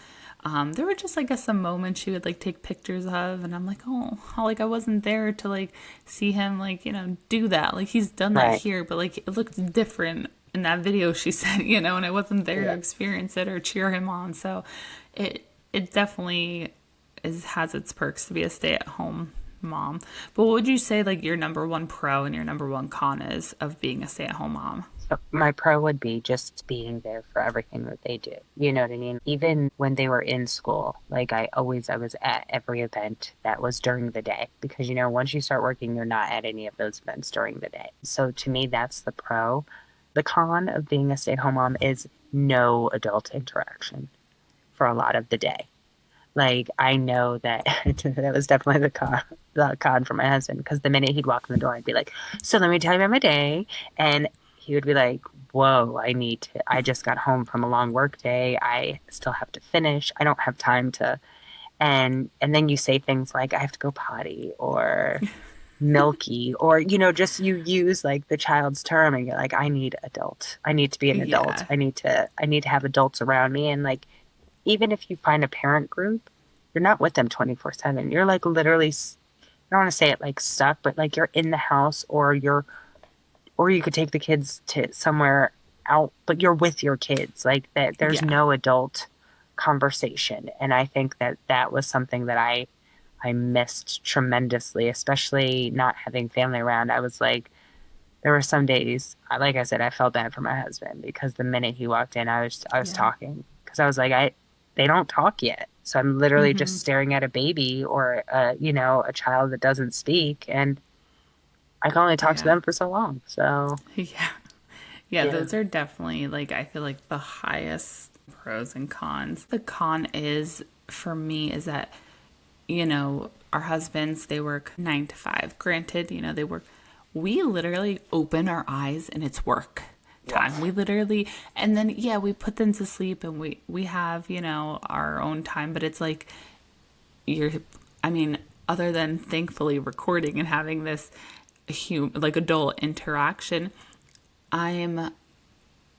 There were just, I guess, some moments she would like take pictures of, and I'm like, oh, like I wasn't there to like see him like, do that. Like he's done that Right. here, but like it looked different in that video she sent, and I wasn't there to Yeah. experience it or cheer him on. So it definitely has its perks to be a stay-at-home mom. But what would you say like your number one pro and your number one con is of being a stay-at-home mom? So my pro would be just being there for everything that they do. You know what I mean? Even when they were in school, like I was at every event that was during the day because, once you start working, you're not at any of those events during the day. So to me, that's the pro. The con of being a stay-at-home mom is no adult interaction for a lot of the day. Like I know that that was definitely the con for my husband because the minute he'd walk in the door, I'd be like, "So let me tell you about my day," and he would be like, "Whoa, I just got home from a long work day. I still have to finish. I don't have time to." And then you say things like, "I have to go potty," or "milky," or just you use like the child's term, and you're like, "I need adult. I need to be an adult. Yeah. I need to have adults around me," and like even if you find a parent group, you're not with them 24/7. You're like literally, I don't want to say it like stuck, but like you're in the house or you could take the kids to somewhere out, but you're with your kids. Like that, there's Yeah. no adult conversation. And I think that that was something that I missed tremendously, especially not having family around. I was like, there were some days, like I said, I felt bad for my husband because the minute he walked in, I was Yeah. talking because I was like, they don't talk yet, so I'm literally just staring at a baby or a child that doesn't speak, and I can only talk to Yeah. them for so long. So Yeah. Yeah, yeah, those are definitely like I feel like the highest pros and cons. The con is for me is that our husbands, they work 9 to 5. Granted, they work, we literally open our eyes and it's work time. yes, We literally, and then, yeah, we put them to sleep and we have, our own time, but it's like, you're, I mean, other than thankfully recording and having this like adult interaction, I am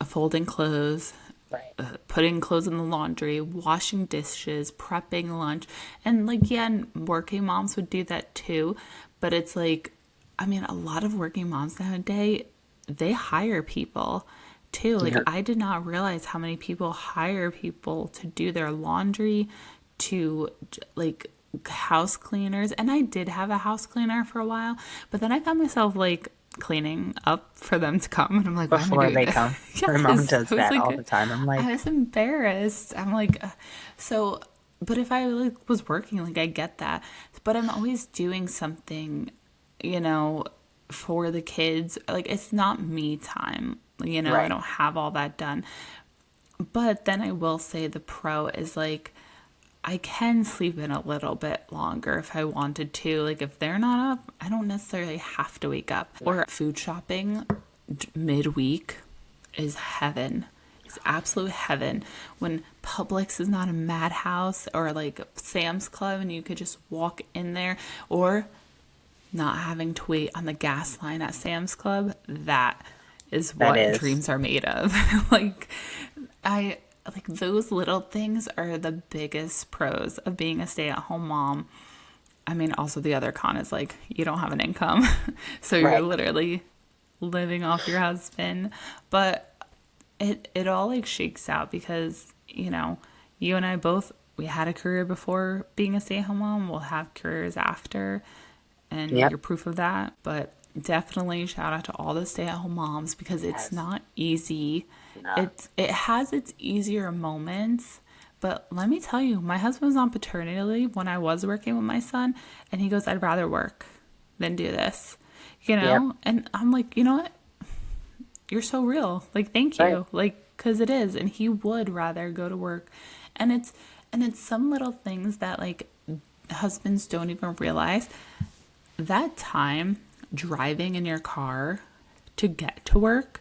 folding clothes, right, putting clothes in the laundry, washing dishes, prepping lunch. And like, yeah, working moms would do that too. But it's like, I mean, a lot of working moms nowadays, they hire people too. Like, yeah, I did not realize how many people hire people to do their laundry, to like house cleaners. And I did have a house cleaner for a while, but then I found myself like cleaning up for them to come and I'm like, why am I before doing they this? come. My mom Yes, does I was that like, all the time. I'm like, I was embarrassed. I'm like, so, but if I like was working, like I get that, but I'm always doing something, you know, for the kids. Like it's not me time. I right, don't have all that done. But then I will say the pro is like I can sleep in a little bit longer if I wanted to. Like if they're not up, I don't necessarily have to wake up. right. Or food shopping midweek is heaven. It's absolute heaven. When Publix is not a madhouse or like Sam's Club and you could just walk in there or not having to wait on the gas line at Sam's Club, that is That what is, dreams are made of. like I like those little things are the biggest pros of being a stay-at-home mom. I mean, also the other con is like you don't have an income. So you're right. literally living off your husband. But it all like shakes out because, you and I both we had a career before being a stay-at-home mom. We'll have careers after and Yep. you're proof of that. But definitely shout out to all the stay-at-home moms because it's Yes. not easy. It's not. It has its easier moments, but let me tell you, my husband was on paternity leave when I was working with my son, and he goes, "I'd rather work than do this." Yep. And I'm like, you know what? You're so real. Like, thank Right. you. Like, cuz it is, and he would rather go to work. And it's some little things that like husbands don't even realize that time driving in your car to get to work,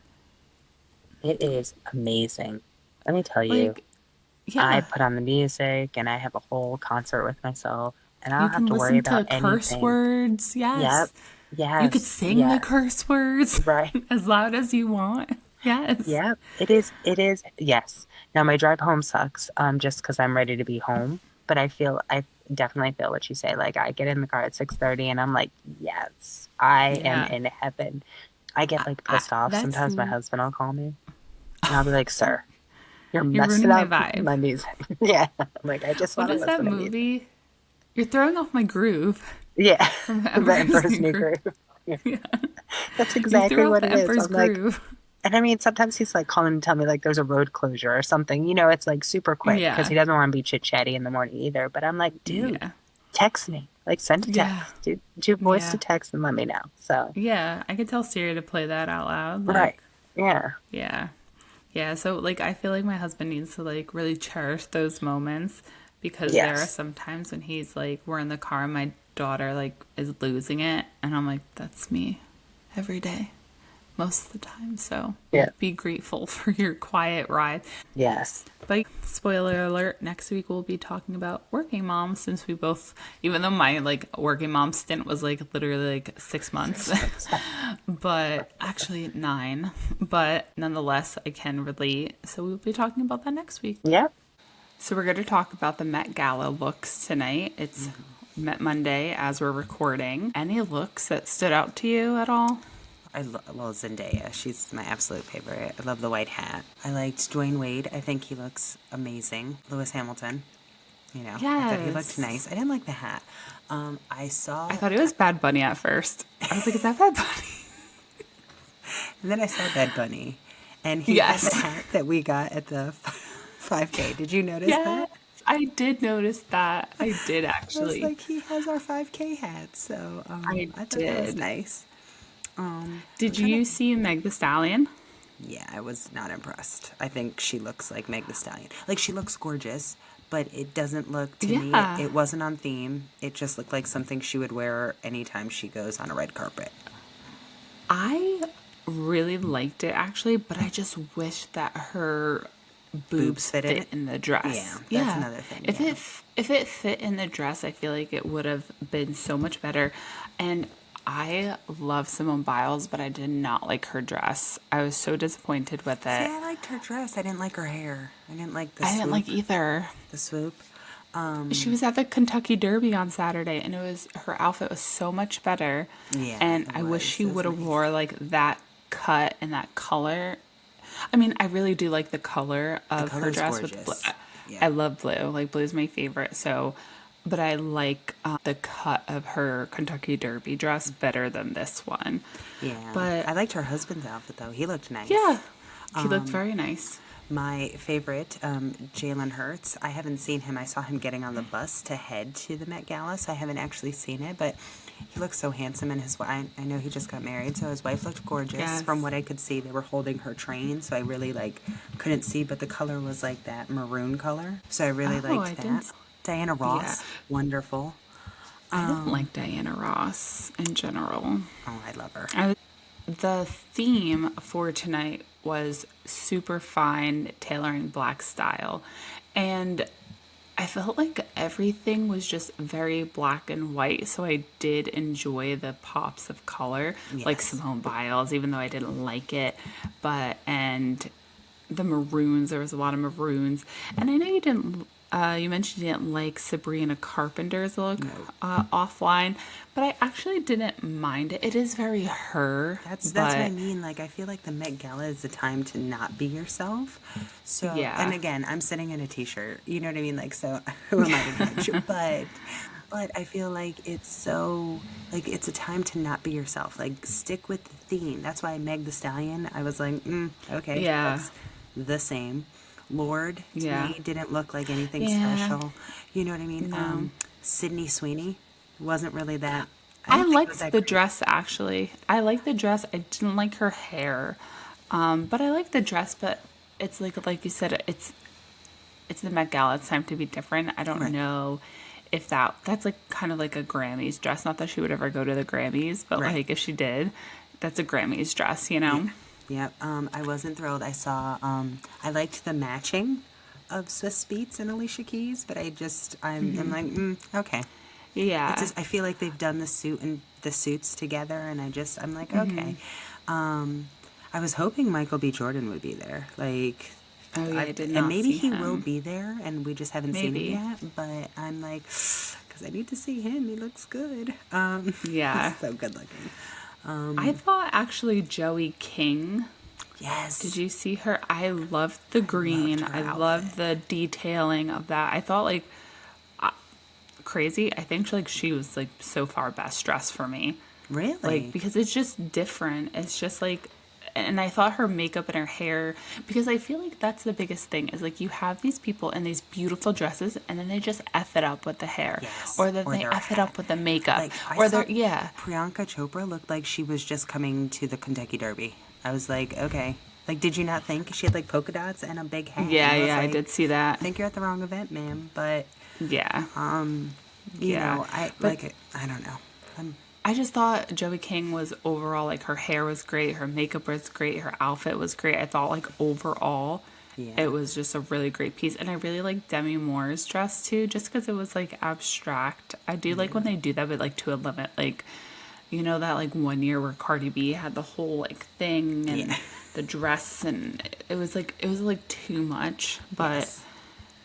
It is amazing. Let me tell you, like, I yeah, put on the music and I have a whole concert with myself and I you don't have can to worry listen about to curse anything. words. Yep. Yes. You could Yes. sing the Yes. curse words Right. as loud as you want. Yes. Yep. It is. It is. Yes. Now my drive home sucks, just because I'm ready to be home. But I definitely feel what you say. Like I get in the car at 6:30 and I'm like, yes, I am Yeah. in heaven. I get like pissed off. That's, Sometimes my husband will call me and I'll be like, sir, you're you're messing ruining my up vibe. my music. Yeah. I'm like, I just What want to is that listen to music. movie? You're throwing off my groove Yeah. from the The Emperor's Emperor's New New Groove. Groove. Yeah. Yeah. That's You exactly threw off what the it is. Emperor's I'm like, Groove. and I mean, sometimes he's like calling to tell me like there's a road closure or something. It's like super quick because Yeah. he doesn't want to be chit chatty in the morning either. But I'm like, dude, Yeah. text me. Like, send a Yeah. text. Do voice to Yeah. text and let me know. So, Yeah. I could tell Siri to play that out loud. right. Like, Yeah. yeah. Yeah. So, like, I feel like my husband needs to, like, really cherish those moments because there are Yes. some times when he's like, we're in the car and my daughter like is losing it, and I'm like, that's me every day, most of the time. So Yeah. be grateful for your quiet ride. Yes. But spoiler alert, next week we'll be talking about working moms since we both, even though my like working mom stint was like literally like 6 months, 6 months. but actually 9, but nonetheless I can relate. So we'll be talking about that next week. Yep. So we're going to talk about the Met Gala looks tonight. It's Met Monday as we're recording. Any looks that stood out to you at all? Well, Zendaya, she's my absolute favorite. I love the white hat. I liked Dwayne Wade. I think he looks amazing. Lewis Hamilton, I thought he looked Yes. nice. I didn't like the hat. I I saw, thought it was Bad Bunny at first. I was like, is that Bad Bunny? and then I saw Bad Bunny, and he had the Yes. hat that we got at the 5K. Did you notice Yes. that? I did notice that. I did I was actually. like, he has our 5K hat, so I I thought that was did. nice. I'm Did trying to. you see Meg the Stallion? Yeah, I was not impressed. I think she looks like Meg the Stallion. Like, she looks gorgeous, but it doesn't look, to me, Yeah. it wasn't on theme. It just looked like something she would wear anytime she goes on a red carpet. I really liked it actually, but I just wish that her Boobs boobs fit in fit it? in the dress. Yeah, that's another thing, If yeah. if it fit in the dress, I feel like it would have been so much better. And I love Simone Biles, but I did not like her dress. I was so disappointed with See, it. I liked her dress. I didn't like her hair. I didn't like the I didn't swoop. like either. The swoop. She was at the Kentucky Derby on Saturday, and her outfit was so much better. Yeah, And it I wish was. she It was would have nice. wore like that cut and that color. I mean, I really do like the color of her color's dress with blue. gorgeous. Yeah. I love blue. Like blue's my favorite. So, but I like the cut of her Kentucky Derby dress better than this one. Yeah. But I liked her husband's outfit, though. He looked nice. yeah, he looked very nice. My favorite, Jalen Hurts. I haven't seen him. I saw him getting on the bus to head to the Met Gala, so I haven't actually seen it. But he looks so handsome, and his wife. I know he just got married, so his wife looked gorgeous. Yes. From what I could see, they were holding her train, so I really couldn't see, but the color was like that maroon color, so I really Oh, liked I that. didn't. Diana Ross, Yeah. wonderful. I don't like Diana Ross in general. Oh, I love her. The theme for tonight was super fine tailoring black style. And I felt like everything was just very black and white. So I did enjoy the pops of color, like Yes. Simone Biles, even though I didn't like it. And the maroons, there was a lot of maroons. And I know you didn't. You mentioned you didn't like Sabrina Carpenter's look offline, but I actually didn't mind it. It is very her, That's but what I mean. Like, I feel like the Met Gala is the time to not be yourself. So, Yeah. and again, I'm sitting in a t-shirt. You know what I mean? Like, so who am I to judge? But I feel like it's so like it's a time to not be yourself. Like, stick with the theme. That's why Meg the Stallion. I was like, okay, Yeah. that's the same. Lord to Yeah. me didn't look like anything Yeah. special. You know what I mean? No. Sydney Sweeney wasn't really that. I didn't think it was liked that the great. dress actually. I liked the dress. I didn't like her hair, but I like the dress. But it's like you said, it's the Met Gala. It's time to be different. I don't Right. know if that's like kind of like a Grammys dress. Not that she would ever go to the Grammys, but Right. like if she did, that's a Grammys dress, you know? Yep. I wasn't thrilled. I saw. I liked the matching of Swiss Beats and Alicia Keys, but I'm like, okay. Yeah. It's just, I feel like they've done the suits together, and I'm like, okay. I was hoping Michael B. Jordan would be there, like. Oh yeah, I did And not maybe see he will him. be there, and we just haven't seen him Maybe. yet. But I'm like, because I need to see him. He looks good. Yeah. He's so good looking. I thought actually Joey King. Yes. Did you see her? I loved the green. her I loved outfit. the detailing of that. I thought like crazy. I think like she was like so far best dressed for me. Really? Like because it's just different. It's just like and I thought her makeup and her hair because I feel like that's the biggest thing is like you have these people in these beautiful dresses and then they just F it up with the hair. Yes, Or then or they their F it hat. up with the makeup. Like, I or saw they're yeah. Priyanka Chopra looked like she was just coming to the Kentucky Derby. I was like, okay. Like, did you not think she had like polka dots and a big hat? Yeah, And I was yeah, I like, did see I that. think you're at the wrong event, ma'am. But Yeah. You Yeah. know, I But like it. I don't know. I'm, I just thought Joey King was overall, like, her hair was great, her makeup was great, her outfit was great. I thought, like, overall, yeah. it was just a really great piece. And I really like Demi Moore's dress too, just because it was, like, abstract. I do like when Yeah. they do that, but, like, to a limit. Like, you know, that, like, one year where Cardi B had the whole, like, thing Yeah. and the dress, and it was, like, too much. But, Yes.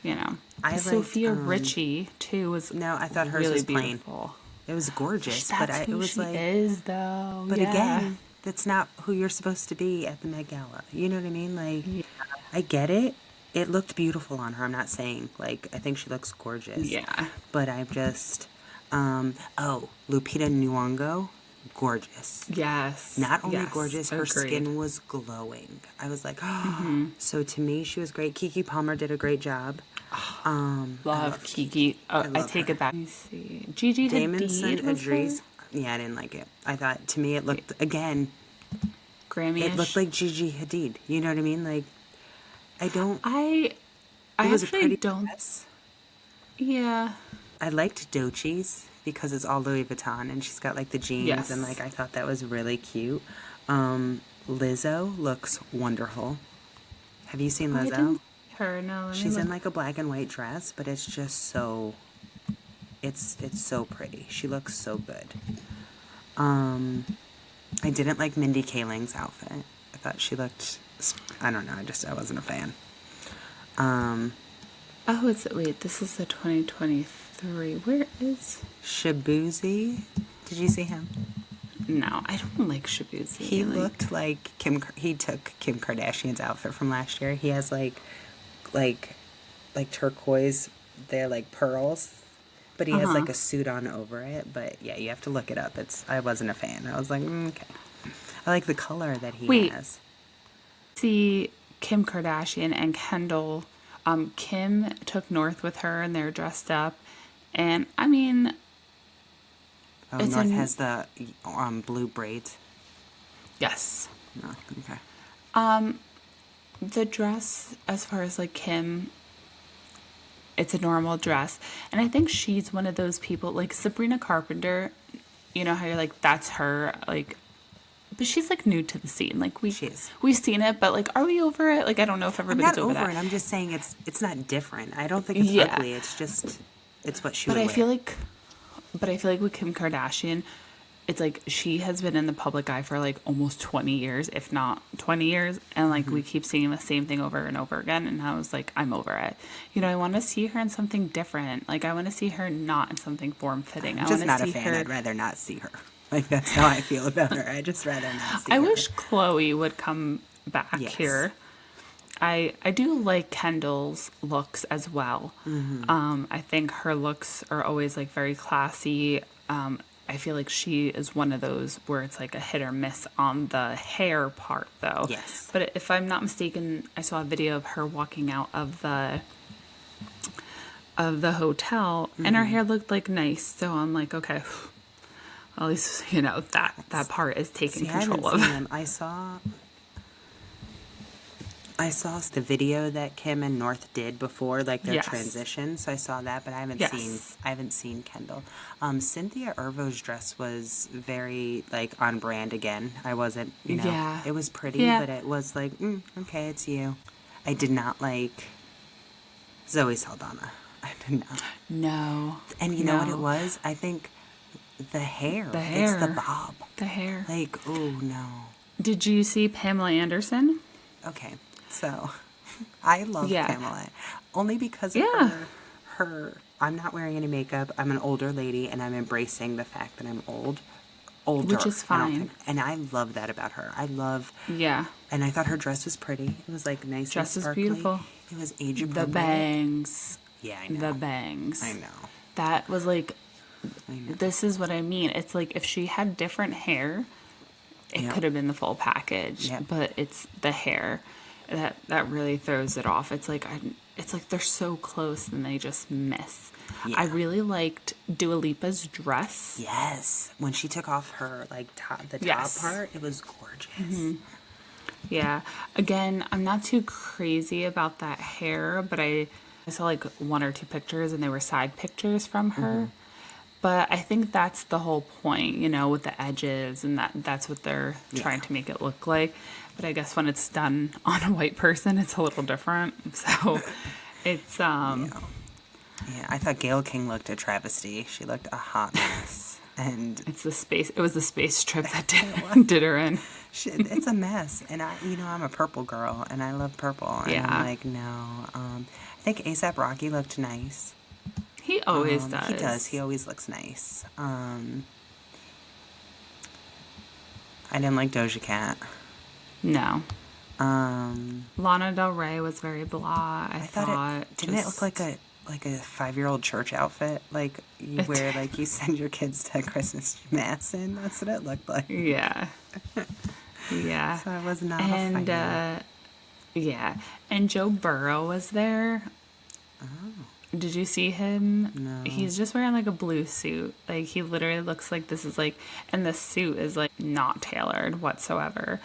you know, I liked, Sophia Richie too was no, I thought hers really was plain. beautiful. It was gorgeous, but That's it who was she like, is, though. but Yeah. again, that's not who you're supposed to be at the Met Gala. You know what I mean? Like, I get it. It looked beautiful on her. I'm not saying, like, I think she looks gorgeous. Yeah. But I'm just, oh, Lupita Nyong'o, gorgeous. Yes. Not only Yes. gorgeous, her Agreed. skin was glowing. I was like, oh. So to me, she was great. Kiki Palmer did a great job. I Love love Kiki. Kiki. Oh, I I love take it her. back. Let me see. Gigi Damonson Hadid was her. Idris. Yeah, I didn't like it. I thought, to me, it looked, again, it looked Grammy-ish. like Gigi Hadid. You know what I mean? Like, I don't, I it I was a actually pretty don't. dress. Yeah. I liked Dochi's because it's all Louis Vuitton and she's got like the jeans and like Yes. I thought that was really cute. Lizzo looks wonderful. Have you seen Oh, I Lizzo? didn't see her. No, let me She's in look. like a black and white dress, but it's just so it's so pretty. She looks so good. I didn't like Mindy Kaling's outfit. I thought she looked I don't know, I wasn't a fan. Oh, wait, this is the 2023. Where is? Shabuzi, did you see him? No, I don't like He Shabuzi. Like, looked like he took Kim Kardashian's outfit from last year. He has like like turquoise, they're like pearls, but he has uh-huh. like a suit on over it. But yeah, you have to look it up. I wasn't a fan. I was like, okay. I like the color that he Wait, has. see Kim Kardashian and Kendall. Kim took North with her and they're dressed up. And I mean, Oh, it's North an has the blue braids. yes. No, okay. The dress, as far as like Kim, it's a normal dress. And I think she's one of those people like Sabrina Carpenter, you know how you're like, that's her, like, but she's like new to the scene. Like She is. we've seen it, but like, are we over it? Like, I don't know if I'm not everybody's over over that. it. I'm just saying it's not different. I don't think it's Yeah. ugly. It's just it's what she But would I feel wear. like But I feel like with Kim Kardashian, it's like she has been in the public eye for like almost 20 years, if not 20 years. And like we keep seeing the same thing over and over again. And I was like, I'm over it. You know, I want to see her in something different. Like, I want to see her not in something form fitting. I'm I want just to not a see fan. her. I'd rather not see her. Like that's how I feel about her. I just rather not see I her. wish Chloe would come back Yes. here. I do like Kendall's looks as well. I think her looks are always like very classy. I feel like she is one of those where it's like a hit or miss on the hair part, though. Yes. But if I'm not mistaken, I saw a video of her walking out of the hotel, and her hair looked like nice. So I'm like, okay, at least you know that part is taken See, I haven't control seen of. them. I saw the video that Kim and North did before, like their Yes. transition. So I saw that, but Yes. I haven't seen Kendall. Cynthia Erivo's dress was very like on brand again. I wasn't, Yeah. it was pretty, Yeah. but it was like, okay, it's you. I did not like Zoe Saldana. I did not. No. And you know what it No. was? I think the hair. The It's the hair. bob. The hair. Like, oh no. Did you see Pamela Anderson? Okay, so I love Yeah. Pamela only because of Yeah. her. I'm not wearing any makeup. I'm an older lady, and I'm embracing the fact that I'm older. Which is I don't fine. think, and I love that about her. Yeah. And I thought her dress was pretty. It was like nice and Dress is sparkly. beautiful. It was age The appropriate. bangs. Yeah, I The know. bangs. I know. That was like, I know. this is what I mean. It's like if she had different hair, it Yep. could have been the full package. Yep. But it's the hair that really throws it off. It's like they're so close and they just miss. Yeah. I really liked Dua Lipa's dress. Yes, when she took off her the top Yes. part, it was gorgeous. Yeah. Again, I'm not too crazy about that hair, but I saw like one or two pictures and they were side pictures from her. But I think that's the whole point, you know, with the edges and that's what they're trying to make it look like. But I guess when it's done on a white person, it's a little different. So it's Yeah, I thought Gayle King looked a travesty. She looked a hot mess. And it was the space trip that did her in. it's a mess. And I'm a purple girl and I love purple. And I'm Yeah. like, no. I think ASAP Rocky looked nice. He always does. He does. He always looks nice. I didn't like Doja Cat. No. Um, Lana Del Rey was very blah. I thought didn't it look like a 5-year-old church outfit? Like you wear, like you send your kids to Christmas mass in. That's what it looked like. Yeah. Yeah. So it was not a And fight. yeah. And Joe Burrow was there. Did you see him? No. He's just wearing like a blue suit. Like he literally looks like this is like, and the suit is like not tailored whatsoever.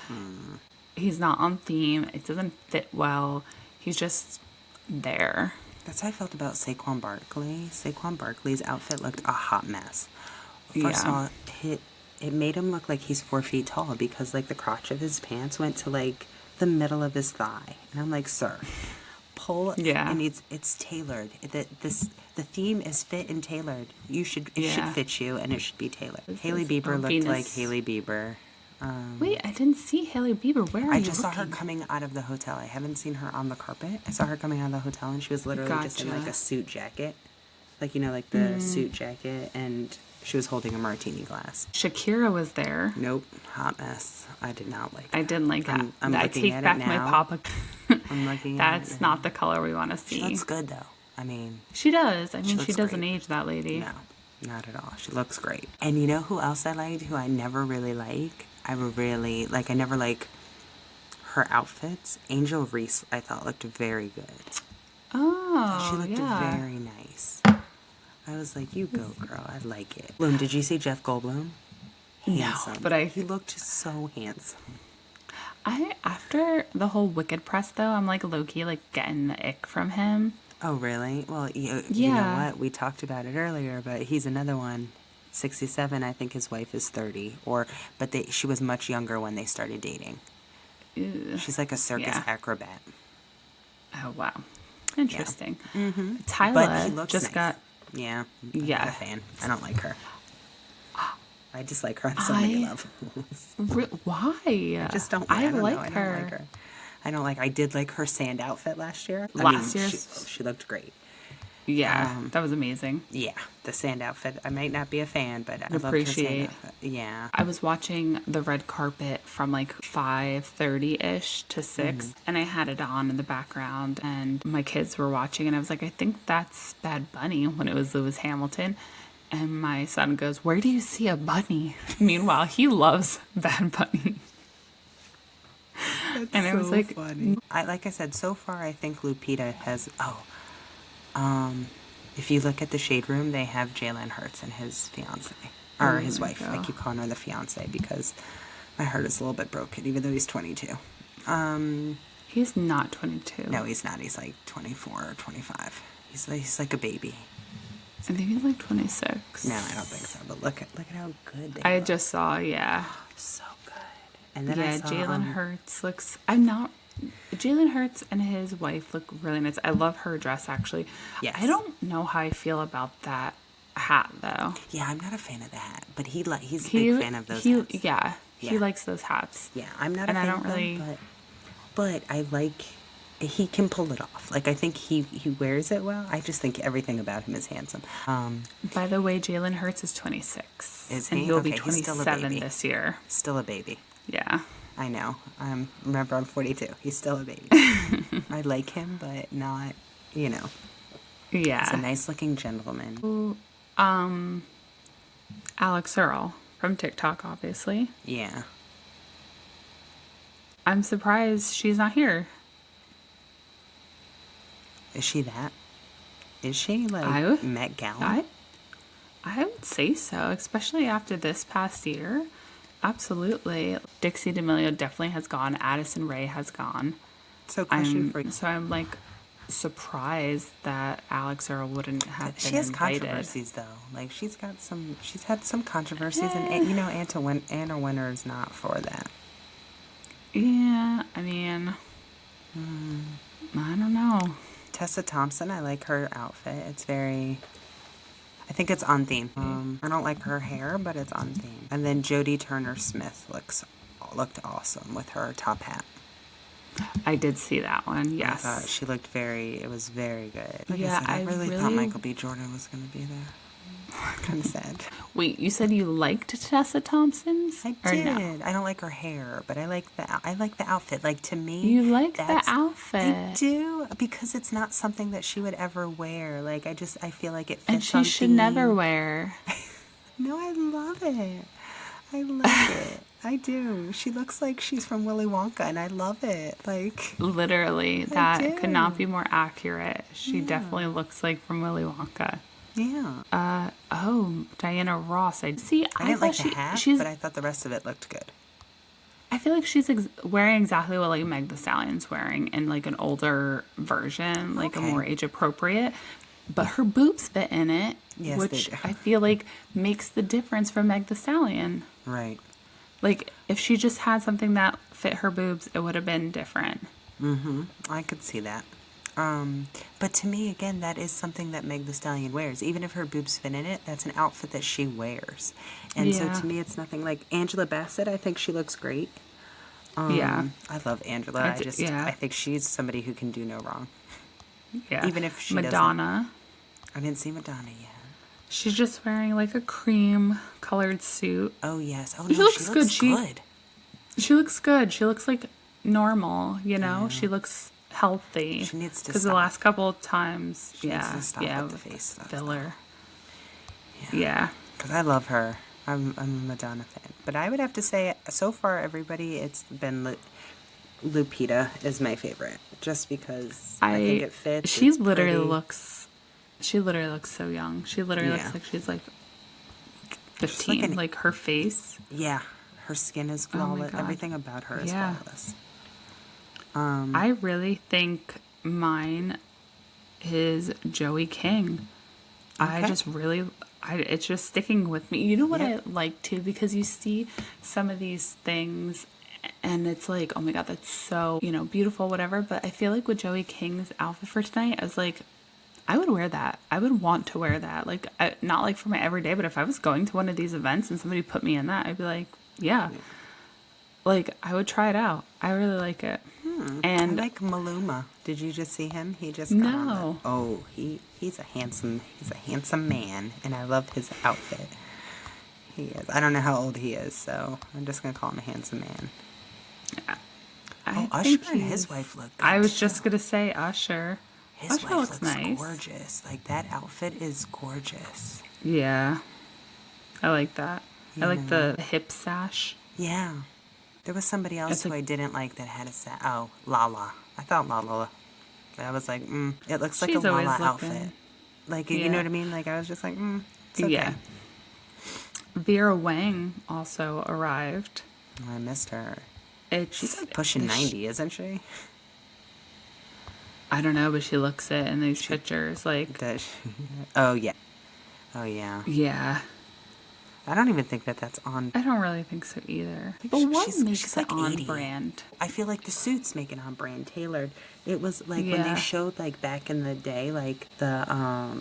He's not on theme. It doesn't fit well. He's just there. That's how I felt about Saquon Barkley. Saquon Barkley's outfit looked a hot mess. First of Yeah. all, it made him look like he's 4 feet tall because like the crotch of his pants went to like the middle of his thigh, and I'm like, sir, pull. Yeah. And it's tailored. The theme is fit and tailored. It should Yeah. fit you, and it should be tailored. This Haley is Bieber a looked Venus. like Haley Bieber. Wait, I didn't see Haley Bieber. Where are I you just saw her looking? coming out of the hotel. I haven't seen her on the carpet. I saw her coming out of the hotel, and she was literally just in like Gotcha. a suit jacket, like like the suit jacket, and she was holding a martini glass. Shakira was there. Nope, hot mess. I did not like. I That. didn't like that. I'm I looking take at it back my now. Papa. I'm looking at it That's now. not the color we want to She see. looks good though. I mean, She does. I mean, looks she doesn't great. age, that lady. no, not at all. She looks great. And you know who else I liked? Who I never really like? I never like her outfits. Angel Reese, I thought looked very good. Oh, She looked yeah. very nice. I was like, you go, girl. I like it. Bloom, did you see Jeff Goldblum? Handsome. but I- He looked so handsome. After the whole Wicked press, though, I'm like low-key like getting the ick from him. Oh, really? Well, you know Yeah. what? We talked about it earlier, but he's another one. 67, I think his wife is 30. But she was much younger when they started dating. Ew. She's like a circus Yeah. acrobat. Oh, wow. Interesting. But he Tyla looks just nice. got... Yeah. I'm Yeah. not a fan. I don't like her. I dislike her on so many I- levels. Why? I just don't. I don't know. like I don't her. like her. I did like her sand outfit last year. Last year's- she looked great. Yeah, that was amazing. Yeah, the sand outfit. I might not be a fan, but I loved her Appreciate. sand outfit. Yeah. I was watching the red carpet from like 5:30-ish to 6, and I had it on in the background, and my kids were watching, and I was like, I think that's Bad Bunny when it was Lewis Hamilton. And my son goes, "Where do you see a bunny?" Meanwhile, he loves Bad Bunny. And I was like, funny. Like I said, so far I think Lupita has. If you look at the Shade Room, they have Jalen Hurts and his fiance or his my wife. God. I keep calling her the fiance because my heart is a little bit broken, even though he's 22. he's not 22. No, he's not. He's like 24 or 25. He's like a baby. I think he's like 26. No, I don't think so. But look at how good they I look. just saw, yeah. So good. And then I Yeah, saw, Jalen Hurts looks. I'm not. Jalen Hurts and his wife look really nice. I love her dress, actually. Yes. I don't know how I feel about that hat, though. Yeah, I'm not a fan of that, but he's a big fan of those he, hats. Yeah, he Yeah. likes those hats. Yeah, I'm not a And I fan don't of really- them, but I like. He can pull it off. Like I think he wears it well. I just think everything about him is handsome. By the way, Jalen Hurts is 26. Is and he? he'll be Okay, he's still a 27 baby. this year. Still a baby. Yeah. I know. Remember, I'm 42. He's still a baby. I like him, but not. He's a Yeah. nice looking gentleman. Alex Earl from TikTok, obviously. Yeah. I'm surprised she's not here. Is she that? Is she like I- Met Gala? I would say so, especially after this past year. Absolutely. Dixie D'Amelio definitely has gone. Addison Rae has gone. So question for you. So I'm like surprised that Alex Earl wouldn't have She been has invited. controversies though. Like she's had some controversies, and you know, Anna Wintour's not for that. Yeah, I mean, I don't know. Tessa Thompson, I like her outfit. It's very, I think it's on theme. I don't like her hair, but it's on theme. And then Jodie Turner Smith looked awesome with her top hat. I did see that one. I thought Yes. she looked it was very good. Like Yeah, I said, I I really thought really. Michael B. Jordan was going to be there. Kind of sad. Wait, you said you liked Tessa Thompson's? I Or no? did. I don't like her hair, but I like the outfit. Like to me, You like the I outfit. do because it's not something that she would ever wear. Like I feel like it And fits she on should never theme. wear. No, I love it. I love it. I do. She looks like she's from Willy Wonka, and I love it. Like Literally, I that could not do. be more accurate. She Yeah. definitely looks like from Willy Wonka. Yeah. Oh, Diana Ross. I see. I I didn't thought like the hat, she's. but I thought the rest of it looked good. I feel like she's wearing exactly what like Meg the Stallion's wearing in like an older version, like a Okay. more age appropriate. But her boobs fit in it, Yes, they which do. I feel like makes the difference for Meg the Stallion. Right. Like if she just had something that fit her boobs, it would have been different. I could see that. But to me, again, that is something that Meg the Stallion wears. Even if her boobs fit in it, that's an outfit that she wears. And so Yeah. to me, it's nothing like Angela Bassett. I think she looks great. Yeah. I love Angela. Yeah. I think she's somebody who can do no wrong. Yeah. Even if she Madonna. I didn't see Madonna yet. She's just wearing like a cream colored suit. Oh, yes. Oh, She no, looks she good. looks good. She looks good. She looks like normal, you know? She looks healthy. She needs to Because the stop. last couple of times, She needs to stop yeah, with the face stuff. filler. Yeah. Because I love her. I'm a Madonna fan. But I would have to say, so far, everybody, it's been Lupita is my favorite. Just because I think it fits. She it's literally pretty. looks. She literally looks so young. She literally Yeah. looks like she's like She's 15. Like her face. Yeah. Her skin is Oh my flawless. God. Everything about her is Yeah. flawless. I really think mine is Joey King. I Okay. just really, it's just sticking with me. You know what Yeah. I like too? Because you see some of these things and it's like, oh my God, that's so, beautiful, whatever. But I feel like with Joey King's outfit for tonight, I was like, I would wear that. I would want to wear that. Like, not like for my everyday, but if I was going to one of these events and somebody put me in that, I'd be like, yeah. Like, I would try it out. I really like it. I And like Maluma. Did you just see him? He just got on no. the, oh, he's a handsome man, and I love his outfit. He is. I don't know how old he is, so I'm just gonna call him a handsome man. I Usher think and his he's- wife look good. I was too. just gonna say Usher. His Usher wife looks looks nice. gorgeous. Like that outfit is gorgeous. Yeah, I like that. I like know. the hip sash. Yeah. There was somebody else It's who like- I didn't like that had Lala. I thought Lala. But I was like, it looks like a She's always Lala looking- outfit. Like, you Yeah. know what I mean? Like, I was just like, it's okay. Yeah. Vera Wang also arrived. I missed her. It's She's like pushing 90, isn't she? I don't know, but she looks it in these pictures. Like, Does she? Oh, yeah. Oh, yeah. yeah, I don't even think that's on. I don't really think so either. But she- what she's- makes she's it like on 80. brand? I feel like the suits make it on brand tailored. It was like when Yeah. they showed like back in the day, like the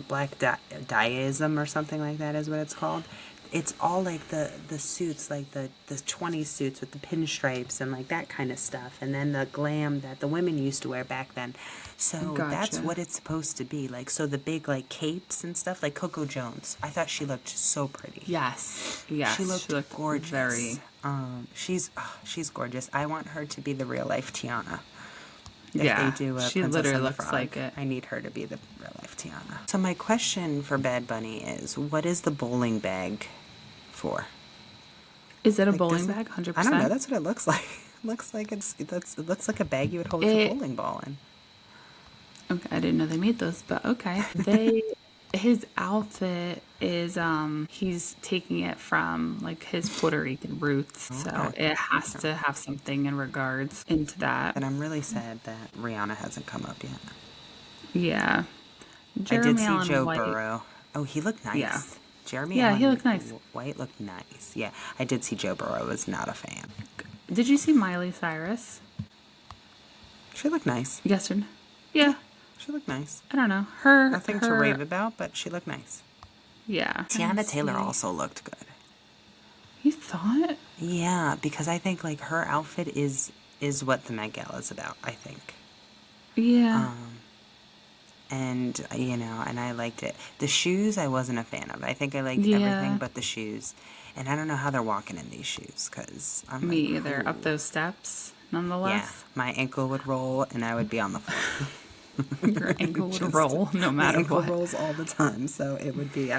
black dyeism or something like that is what it's called. It's all like the suits, like the 20s suits with the pinstripes and like that kind of stuff. And then the glam that the women used to wear back then. So that's Gotcha. what it's supposed to be. Like, so the big like capes and stuff, like Coco Jones. I thought she looked so pretty. Yes, She looked gorgeous. Very. She's gorgeous. I want her to be the real life Tiana. If Yeah, they do a she Princess literally and the looks Frog, like it. I need her to be the real life Tiana. So my question for Bad Bunny is, what is the bowling bag for? Is it a Like, bowling doesn't- bag? 100%. I don't know. That's what it looks like. Looks like it looks like a bag you would hold a bowling ball in. Okay, I didn't know they made those, but okay. His outfit is he's taking it from like his Puerto Rican roots, so Okay. it has to have something in regards into that. And I'm really sad that Rihanna hasn't come up yet. Yeah. I did Jeremy see Allen Joe White. Burrow. Oh, he looked Yeah. nice. Jeremy Yeah, he Allen looked nice. White looked nice. Yeah, I did see Joe Burrow. Was not a fan. Did you see Miley Cyrus? She looked nice. Yes or no? Yeah, Yeah. she looked nice. I don't know. Her, Nothing to her, rave about, but she looked nice. yeah. Tiana Taylor also looked good. You thought? Yeah, because I think like her outfit is what the Met Gala is about, I think. Yeah. And and I liked it. The shoes I wasn't a fan of. I think I liked everything Yeah. but the shoes. And I don't know how they're walking in these shoes because I'm Me like, either. Up ooh. those steps, Yeah, nonetheless. my ankle would roll and I would be on the floor. Your ankle would Just roll no my matter ankle what. rolls all the time, so I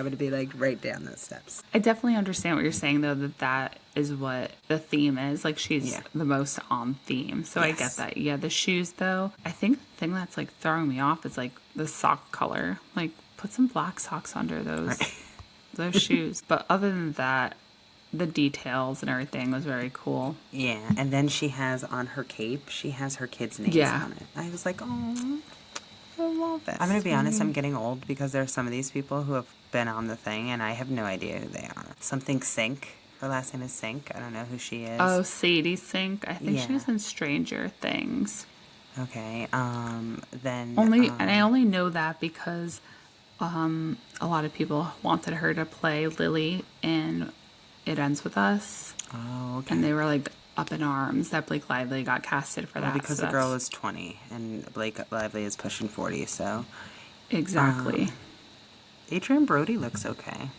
would be like right down those steps. I definitely understand what you're saying, though, that is what the theme is. Like, she's Yeah. the most on theme. So I get Yes. that. Yeah, the shoes, though, I think the thing that's, like, throwing me off is, like, the sock color. Like, put some black socks under those shoes. But other than that, the details and everything was very cool. Yeah, and then she has on her cape, she has her kids' names Yeah. on it. I was like, oh, I love it. I'm going to be honest, I'm getting old because there are some of these people who have been on the thing and I have no idea who they are. Something Sink. Her last name is Sink. I don't know who she is. Oh, Sadie Sink. I think she Yeah. was in Stranger Things. Okay. Then. And I only know that because a lot of people wanted her to play Lily in It Ends With Us. Oh, okay. And they were like up in arms that Blake Lively got casted for that. Because so the girl is 20 and Blake Lively is pushing 40, so. Exactly. Adrian Brody looks okay.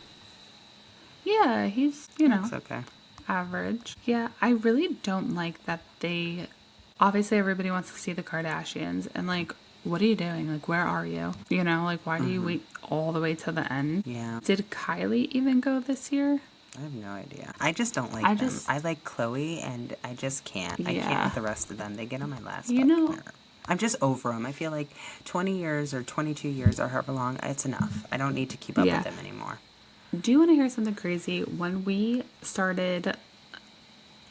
Yeah, he's, Looks okay. average. Yeah, I really don't like that they. Obviously, everybody wants to see the Kardashians. And, like, what are you doing? Like, where are you? Like, why do you wait all the way to the end? Yeah. Did Kylie even go this year? I have no idea. I just don't like them. I like Chloe, and I just can't. I can't Yeah. with the rest of them. They get on my last You fucking know- nerve. I'm just over them. I feel like 20 years or 22 years or however long, it's enough. I don't need to keep up Yeah. with them anymore. Do you want to hear something crazy? When we started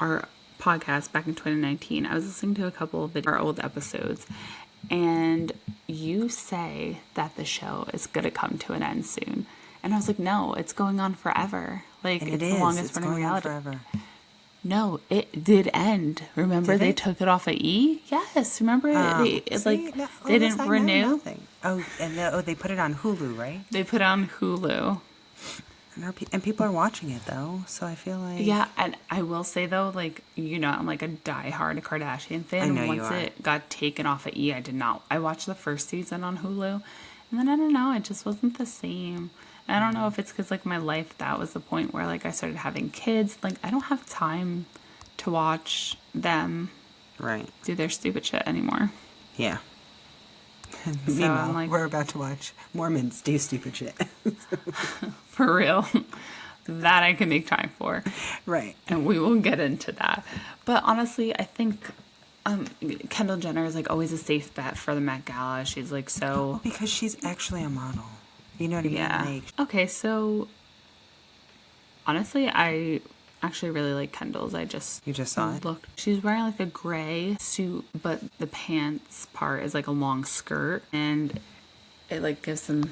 our podcast back in 2019, I was listening to a couple of our old episodes, and you say that the show is going to come to an end soon. And I was like, no, it's going on forever. Like, And it's it the is. longest It's running going on reality. forever. No, it did end. Remember, Did they it? took it off of E? Yes, remember they didn't renew. Oh, and they put it on Hulu, right? They put it on Hulu. And people are watching it though, so I feel like Yeah, and I will say though, like, I'm like a diehard Kardashian fan. I know And you once are. it got taken off of E, I did not. I watched the first season on Hulu, and then I don't know, it just wasn't the same. And I don't know if it's because like my life, that was the point where like I started having kids. Like I don't have time to watch them right. do their stupid shit anymore. Yeah. So Meanwhile, I'm like, we're about to watch Mormons do stupid shit. for real, that I can make time for. Right. And we will get into that. But honestly, I think Kendall Jenner is like always a safe bet for the Met Gala. She's like so. Because she's actually a model. You know what I mean? Yeah. Like, Okay, so honestly, I actually really like Kendall's. I just You just saw it? looked. She's wearing like a gray suit, but the pants part is like a long skirt, and it like gives some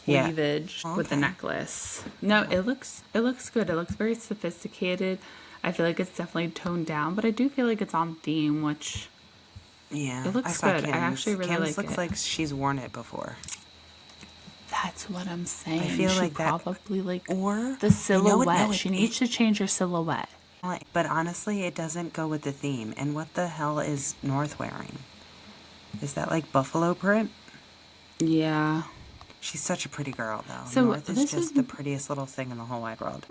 Yeah. cleavage with the Okay. necklace. No, it looks good. It looks very sophisticated. I feel like it's definitely toned down, but I do feel like it's on theme, which yeah. It looks I saw good. I Kim's. actually really Kim's like looks it. like she's worn it before. that's what I'm saying. I feel she like that- probably like Or the silhouette. No, She needs to change her silhouette. But honestly, it doesn't go with the theme. And what the hell is North wearing? Is that like buffalo print? Yeah. She's such a pretty girl, though. So North is this just is- the prettiest little thing in the whole wide world.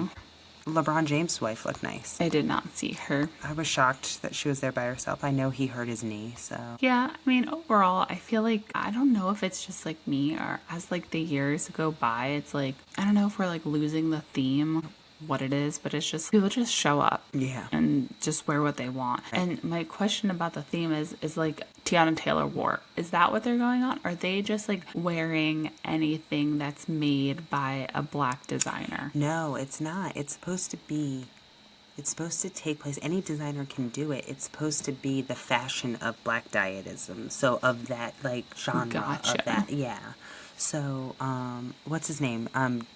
LeBron James' wife looked nice. I did not see her. I was shocked that she was there by herself. I know he hurt his knee, so. Yeah, I mean, overall, I feel like, I don't know if it's just like me or as like the years go by, it's like, I don't know if we're like losing the theme, what it is, but it's just, people just show up. Yeah. And just wear what they want. And my question about the theme is like Tiana Taylor wore. Is that what they're going on? Are they just like wearing anything that's made by a black designer? No, it's not. It's supposed to be It's supposed to take place. Any designer can do it. It's supposed to be the fashion of black dietism. So of that like genre of Gotcha. that, yeah. So what's his name?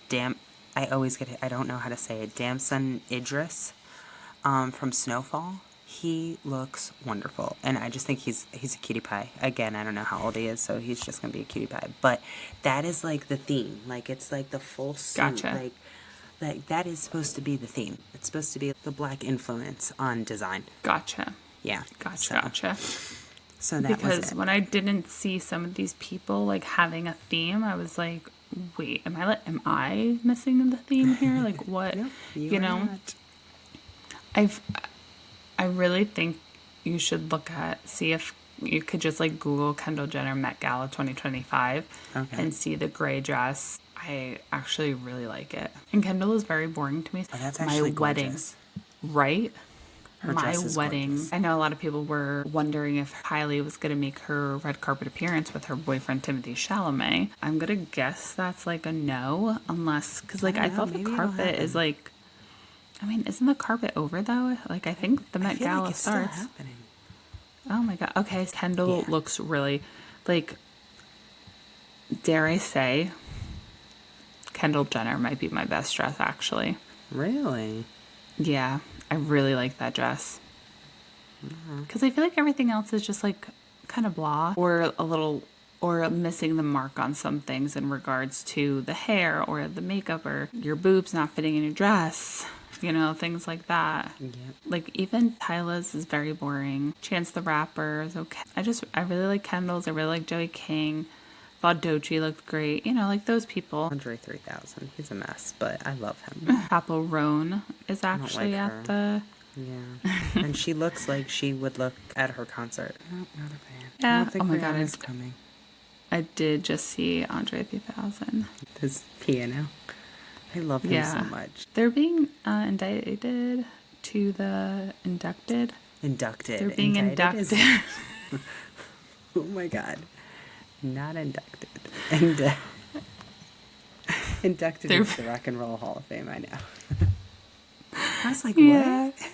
Dam. I always get it. I don't know how to say it. Damson Idris, from Snowfall. He looks wonderful, and I just think he's a cutie pie. Again, I don't know how old he is, so he's just gonna be a cutie pie. But that is like the theme. Like it's like the full suit. Gotcha. Like that is supposed to be the theme. It's supposed to be the black influence on design. Gotcha. Yeah. Gotcha. So Gotcha. so that was Because it. when I didn't see some of these people like having a theme, I was like, wait, am I missing the theme here? Like what, Nope, you you are know? not. I've I really think you should see if you could just like Google Kendall Jenner Met Gala 2025 Okay. and see the gray dress. I actually really like it. And Kendall is very boring to me. Oh, that's My actually wedding, gorgeous. right? Her My dress is wedding. gorgeous. I know a lot of people were wondering if Kylie was going to make her red carpet appearance with her boyfriend Timothy Chalamet. I'm going to guess that's like a no, unless, because like I I don't know. thought the Maybe it'll carpet is happen. like, I mean, isn't the carpet over though? Like I think the I Met feel like Gala it's still starts. happening. Oh my God. Okay. Kendall Yeah. looks really, like, dare I say, Kendall Jenner might be my best dress actually. Really? Yeah. I really like that dress. Because I feel like everything else is just like kind of blah or a little, or missing the mark on some things in regards to the hair or the makeup or your boobs not fitting in your dress, things like that. Yep. Like even Tyla's is very boring. Chance the Rapper is okay. I really like Kendall's. I really like Joey King. Thought Doechii looked great. Like those people. Andre 3000. He's a mess, but I love him. Chapo Roan is I don't like actually at her. the. Yeah. And she looks like she would look at her concert. Nope, not a fan. I Yeah. don't think Oh my God. Rihanna's coming. I did just see Andre 3000. His piano. I love him so Yeah. much. They're being indicted to the inducted. Inducted. They're being Indicted inducted. Oh my God. Not inducted. And inducted They're- into the Rock and Roll Hall of Fame, I know. I was like, Yeah. what?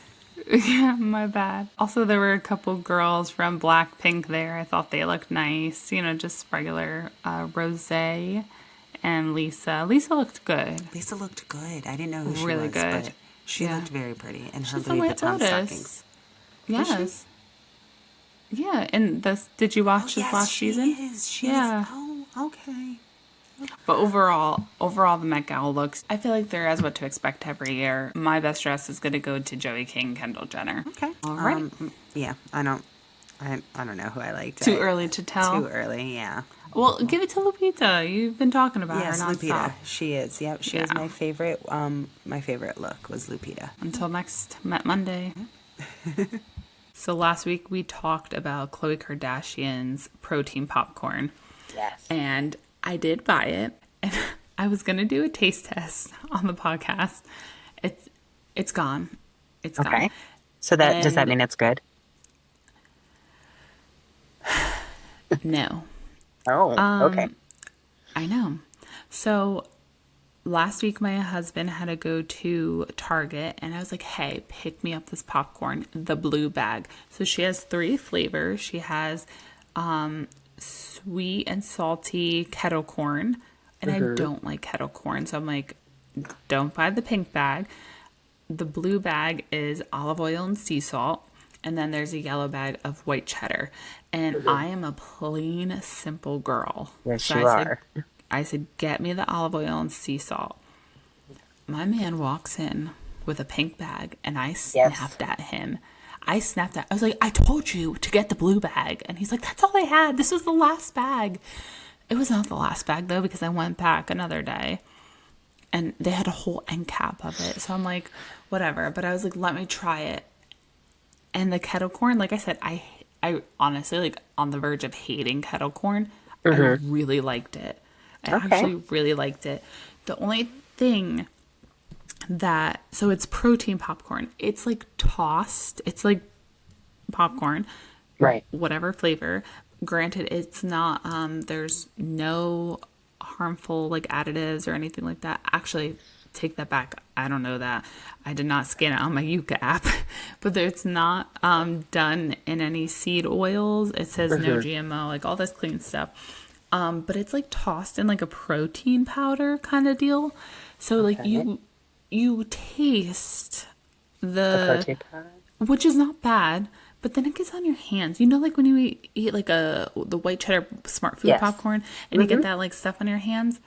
Yeah, my bad. Also, there were a couple girls from Blackpink there. I thought they looked nice. Just regular Rose and Lisa. Lisa looked good. Lisa looked good. I didn't know who she Really was, good. but she Yeah. looked very pretty. And her She's the Louis White Vuitton Lotus. stockings. Yes. Yeah, and did you watch this last she season? is. She Yeah. is. Oh, okay. But overall, the Met Gala looks. I feel like there is what to expect every year. My best dress is going to go to Joey King, Kendall Jenner. Okay. All right. Yeah, I don't know who I liked. Too early to tell. Too early, yeah. Well, give it to Lupita. You've been talking about Yes, her Lupita. nonstop. She is. Yep, she is Yeah. my favorite. My favorite look was Lupita. Until next Met Monday. So last week we talked about Khloe Kardashian's protein popcorn. Yes. And I did buy it. And I was going to do a taste test on the podcast. It's gone. It's Okay. gone. So does that And- mean it's good? No. Oh, okay. I know. So last week my husband had to go to Target and I was like, hey, pick me up this popcorn, the blue bag. So she has 3 flavors. She has sweet and salty kettle corn. And I don't like kettle corn. So I'm like, don't buy the pink bag. The blue bag is olive oil and sea salt. And then there's a yellow bag of white cheddar. And I am a plain, simple girl. Yes, So you I said, are. I said, get me the olive oil and sea salt. My man walks in with a pink bag, and I snapped at him. I was like, I told you to get the blue bag. And he's like, that's all I had. This was the last bag. It was not the last bag, though, because I went back another day. And they had a whole end cap of it. So I'm like, whatever. But I was like, let me try it. And the kettle corn, like I said, I honestly, like, on the verge of hating kettle corn. I really liked it. I actually really liked it. The only thing so it's protein popcorn. It's like tossed. It's like popcorn. Right. Whatever flavor. Granted, it's not, there's no harmful like additives or anything like that. Actually, take that back. I don't know that. I did not scan it on my Yuka app, but it's not done in any seed oils. It says no Hmm. GMO, like all this clean stuff. But it's like tossed in like a protein powder kind of deal. So like Okay. you taste The the, protein powder? which is not bad, but then it gets on your hands. You know, like when you eat like the white cheddar smart food Yes. popcorn and you Hmm. get that like stuff on your hands,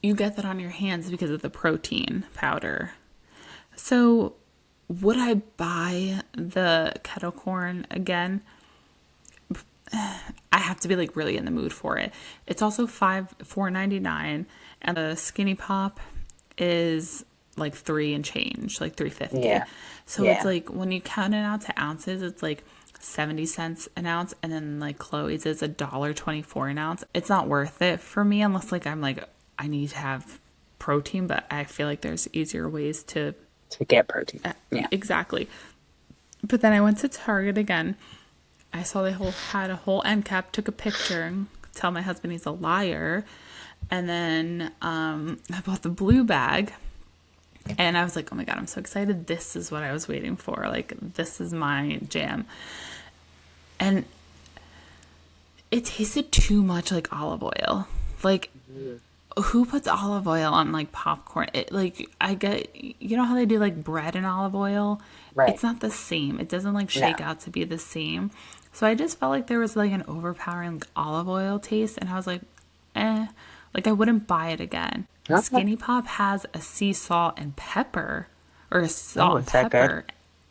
you get that on your hands because of the protein powder. So would I buy the kettle corn again? I have to be like really in the mood for it. It's also 4.99, and the skinny pop is like three and change, like 3.50. Yeah. So it's Yeah. like when you count it out to ounces, it's like 70 cents an ounce, and then like Chloe's is $1.24 an ounce. It's not worth it for me unless like I'm like I need to have protein, but I feel like there's easier ways to To get protein. Yeah. exactly. But then I went to Target again. I saw they had a whole end cap, took a picture, and tell my husband he's a liar. And then I bought the blue bag. And I was like, oh my God, I'm so excited. This is what I was waiting for. Like, this is my jam. And it tasted too much like olive oil. Like, who puts olive oil on like popcorn? It like I get you know how they do like bread and olive oil? Right. It's not the same. It doesn't like No. shake out to be the same. So I just felt like there was like an overpowering like, olive oil taste and I was like, like I wouldn't buy it again. Okay. Skinny Pop has a sea salt and pepper or a Oh, salt and is that good? pepper.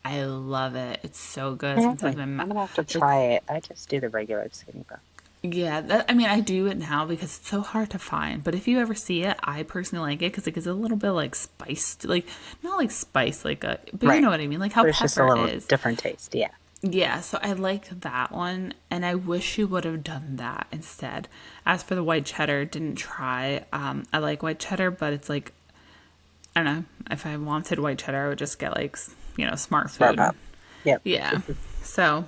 I love it. It's so good. Sometimes Really? I'm gonna have to like try it. I just do the regular skinny puff. yeah, I mean, I do it now because it's so hard to find. But if you ever see it, I personally like it because it gives a little bit like spiced, like not like spice, like a, but you Right. know what I mean, like how But it's just a pepper little is. different taste. Yeah. Yeah, so I like that one, and I wish you would have done that instead. As for the white cheddar, didn't try. I like white cheddar, but it's like I don't know. If I wanted white cheddar, I would just get like smart Smart food. pop. Yep. Yeah. So,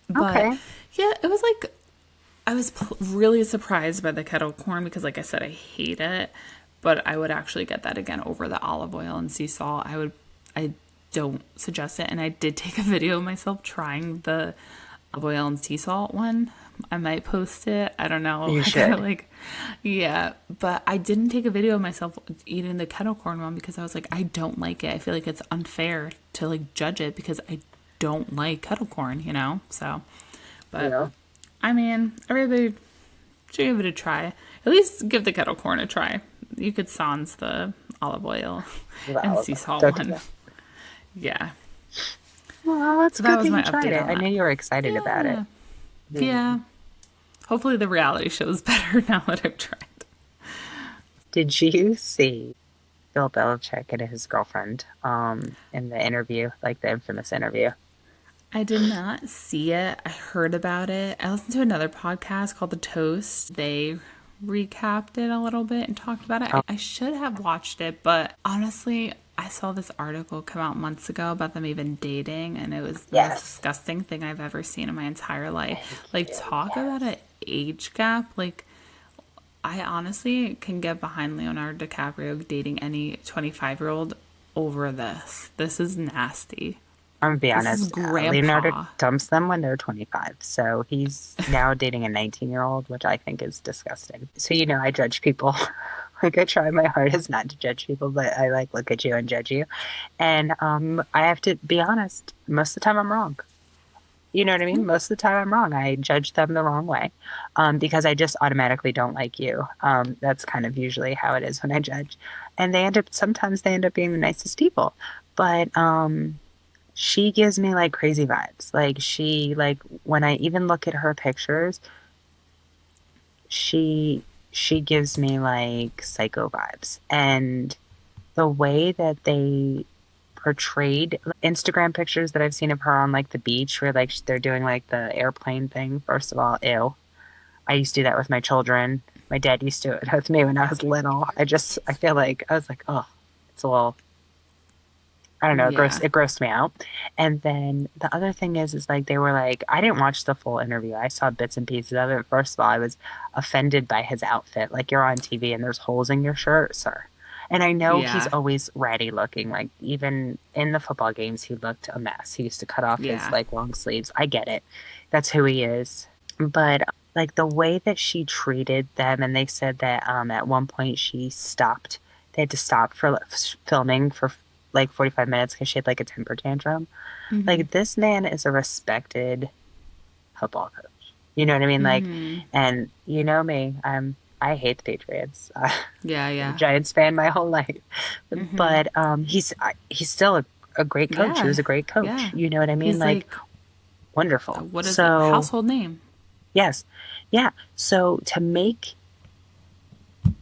but Okay. yeah, it was like I was really surprised by the kettle corn because, like I said, I hate it, but I would actually get that again over the olive oil and sea salt. I don't suggest it, and I did take a video of myself trying the olive oil and sea salt one. I might post it. I don't know. You I gotta should. like, yeah, but I didn't take a video of myself eating the kettle corn one because I was like, I don't like it. I feel like it's unfair to like judge it because I don't like kettle corn, you know? So, but Yeah. I mean, everybody should give it a try. At least give the kettle corn a try. You could sans the olive oil and Well, sea salt don't do one. that. Yeah. Well, it's So that good was that my you tried update it. on I that. knew you were excited about it. Yeah. Yeah. Hopefully the reality show's better now that I've tried. Did you see Bill Belichick and his girlfriend in the interview, like the infamous interview? I did not see it. I heard about it. I listened to another podcast called The Toast. They recapped it a little bit and talked about it. Oh, I should have watched it, but honestly, I saw this article come out months ago about them even dating, and it was the most yes. disgusting thing I've ever seen in my entire life. Thank Like, you. talk about Yes. an age gap. Like, I honestly can get behind Leonardo DiCaprio dating any 25-year-old over this. This is nasty. I'm gonna be This is honest. Leonardo grandpa. dumps them when they're 25, so he's now dating a 19-year-old, which I think is disgusting. So I judge people. Like I try my hardest not to judge people, but I like look at you and judge you. And I have to be honest. Most of the time, I'm wrong. You know what I mean? Most of the time, I'm wrong. I judge them the wrong way because I just automatically don't like you. That's kind of usually how it is when I judge. And sometimes they end up being the nicest people. But she gives me like crazy vibes. Like when I even look at her pictures, she she gives me like psycho vibes. And the way that they portrayed Instagram pictures that I've seen of her on like the beach where like they're doing like the airplane thing. First of all, ew. I used to do that with my children. My dad used to do it with me when I was little. I feel like I was like, oh, it's a little, I don't know, Yeah. it grossed me out. And then the other thing is like they were like, I didn't watch the full interview. I saw bits and pieces of it. First of all, I was offended by his outfit. Like you're on TV and there's holes in your shirt, sir. And I know he's Yeah. always ratty looking. Like even in the football games, he looked a mess. He used to cut off his Yeah. like long sleeves. I get it. That's who he is. But like the way that she treated them, and they said that at one point she stopped. They had to stop for filming for like 45 minutes because she had like a temper tantrum. Mm-hmm. Like this man is a respected football coach. You know what I mean? Like, Mm-hmm. and you know me, I hate the Patriots. Yeah, I'm a yeah. Giants fan my whole life, Mm-hmm. but he's still a great coach. He Yeah. was a great coach. Yeah. You know what I mean? He's Like like, wonderful. what is it? So Household name. yes, yeah. So to make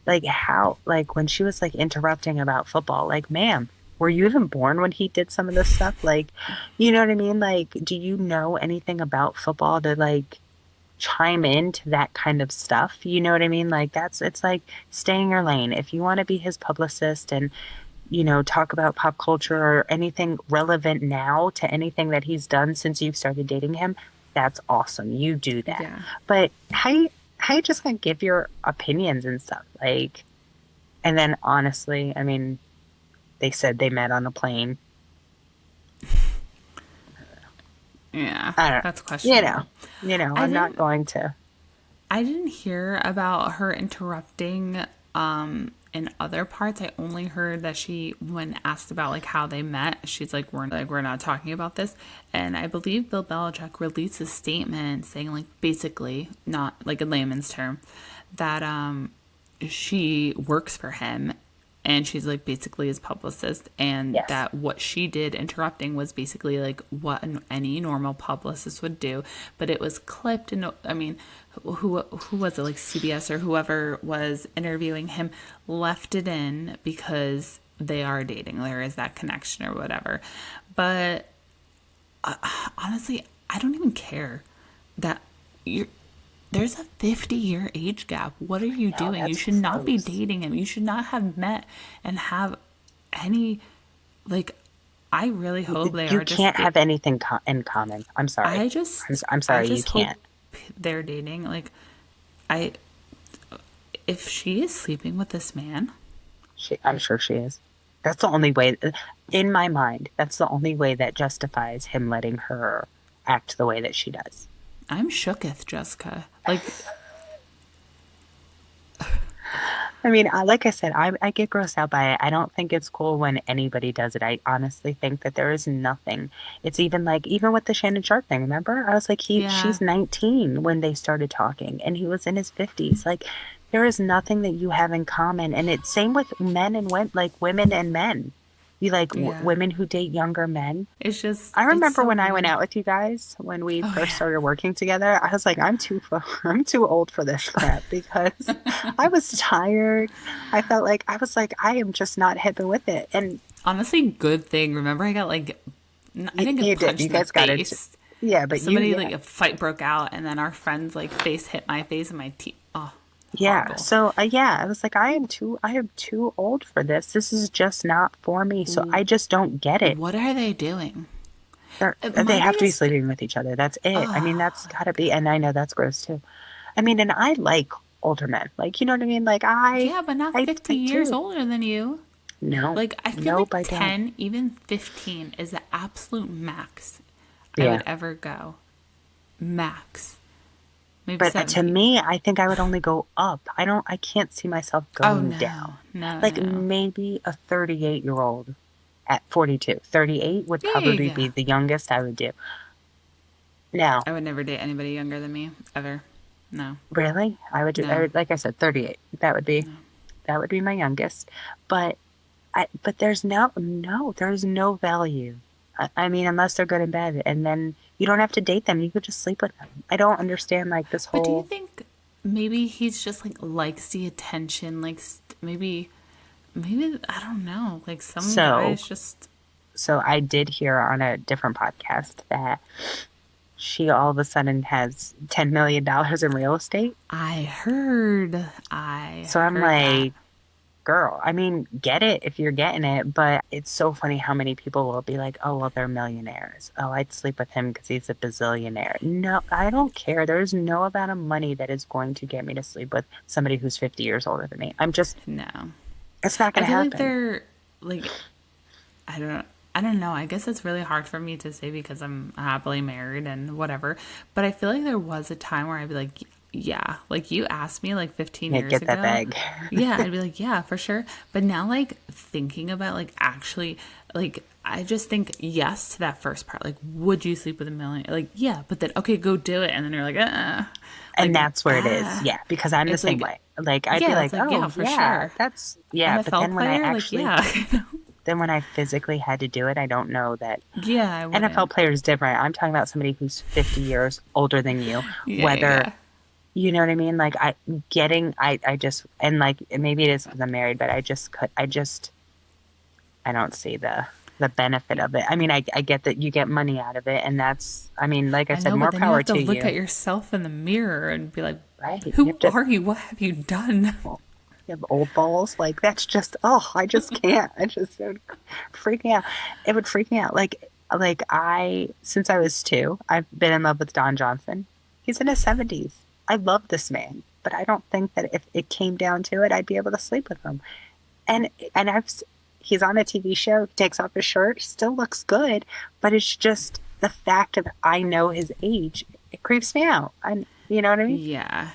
like how like when she was like interrupting about football, like ma'am. Were you even born when he did some of this stuff? Like, you know what I mean? Like, do you know anything about football to like chime into that kind of stuff. You know what I mean? Like it's like stay in your lane. If you want to be his publicist and, talk about pop culture or anything relevant now to anything that he's done since you've started dating him, that's awesome. You do that. Yeah. But how you just gonna give your opinions and stuff? Like, and then honestly, I mean, they said they met on a plane. Yeah. I don't, That's you know, questionable. I I'm not didn't going to. I didn't hear about her interrupting in other parts. I only heard that she, when asked about like how they met, she's like we're not talking about this. And I believe Bill Belichick released a statement saying like basically, not like in layman's term, that she works for him and she's like basically his publicist, and Yes. that what she did interrupting was basically like what any normal publicist would do, but it was clipped. And I mean, who was it, like CBS or whoever was interviewing him left it in because they are dating, there is that connection or whatever. But honestly, I don't even care that you're there's a 50-year age gap. What are you No, doing? You that's should not be gross. dating him. You should not have met and have any, like, I really hope they You are just can't have anything in common. I'm sorry. I'm I sorry, you just hope can't. they're dating. Like, I if she is sleeping with this man, I'm sure she is. That's the only way, in my mind, that's the only way that justifies him letting her act the way that she does. I'm shooketh, Jessica. Like, I mean, like I said, I get grossed out by it. I don't think it's cool when anybody does it. I honestly think that there is nothing. It's even like, even with the Shannon Sharp thing, remember? I was like, yeah, she's 19 when they started talking, and he was in his 50s. Like, there is nothing that you have in common. And it's same with men and women, like women and men. You like yeah. women who date younger men. It's just, I it's remember so when I went weird. out with you guys when we Oh, first yeah. started working together. I was like, I'm too old for this crap because I was tired. I felt like I was like, I am just not hipping with it. And Honestly, good thing. Remember, I got like, I didn't you get did. punched You in the guys got it. face. Yeah, but Somebody yeah, like a fight broke out, and then our friend's like face hit my face and my teeth. Oh, yeah. horrible. So yeah, I was like, I am too old for this. This is just not for me. So I just don't get it. What are they doing? They My have to be biggest, sleeping with each other. That's it. I mean, that's gotta be. And I know that's gross too. I mean, and I like older men. Like, you know what I mean? Like yeah, but not 50 I years do. older than you. No, Like, I feel like nope, I don't. 10, even 15 is the absolute max I Yeah. would ever go. Max. Maybe But to 17. me, I think I would only go up. I can't see myself Oh, going down. no. No, Like no. maybe a 38-year-old at 42. 38 would Yeah, yeah, probably yeah. be the youngest I would do. Now, I would never date anybody younger than me, ever. No. really? I No. would, like I said, 38. That would be my youngest. But but there's no value. I mean, unless they're good in bed, and then you don't have to date them. You could just sleep with them. I don't understand like this But do you whole. think maybe he's just like likes the attention? Like, maybe, I don't know. Like, some So guys just, so I did hear on a different podcast that she all of a sudden has $10 million in real estate. I So I'm heard that. like, girl, I mean, get it if you're getting it, but it's so funny how many people will be like, oh, well, they're millionaires. Oh, I'd sleep with him because he's a bazillionaire. No, I don't care. There's no amount of money that is going to get me to sleep with somebody who's 50 years older than me. I'm just, No. It's not I going to feel like happen. they're like I don't I don't know. I guess it's really hard for me to say because I'm happily married and whatever. But I feel like there was a time where I'd be like, yeah, like you asked me like 15 Yeah, years get that ago. bag. Yeah, I'd be like, yeah, for sure. But now like thinking about like actually like I just think yes to that first part. Like, would you sleep with a million? Like, yeah, but then okay, go do it, and then you're like, And like that's where it is. Yeah, because I'm the it's same like, way. Like I'd be yeah, it's like, like, yeah, "Oh, for yeah, sure. that's yeah." But NFL then when I player, like, actually yeah, then when I physically had to do it, I don't know that yeah, I NFL wouldn't. player is different. I'm talking about somebody who's 50 years older than you, Yeah, yeah, whether yeah. you know what I mean? Like I just and like maybe it is because I'm married, but I don't see the benefit of it. I mean, I get that you get money out of it, and that's I mean, like I I said, know, but more then you power have to to look at you, yourself in the mirror and be like, right? You who have to are you? What have you done? well, you have old balls. Like that's just I just can't. I just it would freak me out. It would freak me out. Like I since I was two, I've been in love with Don Johnson. He's in his 70s. I love this man, but I don't think that if it came down to it, I'd be able to sleep with him. And he's on a TV show, he takes off his shirt, still looks good, but it's just the fact of I know his age, it creeps me out. You know what I mean? Yeah,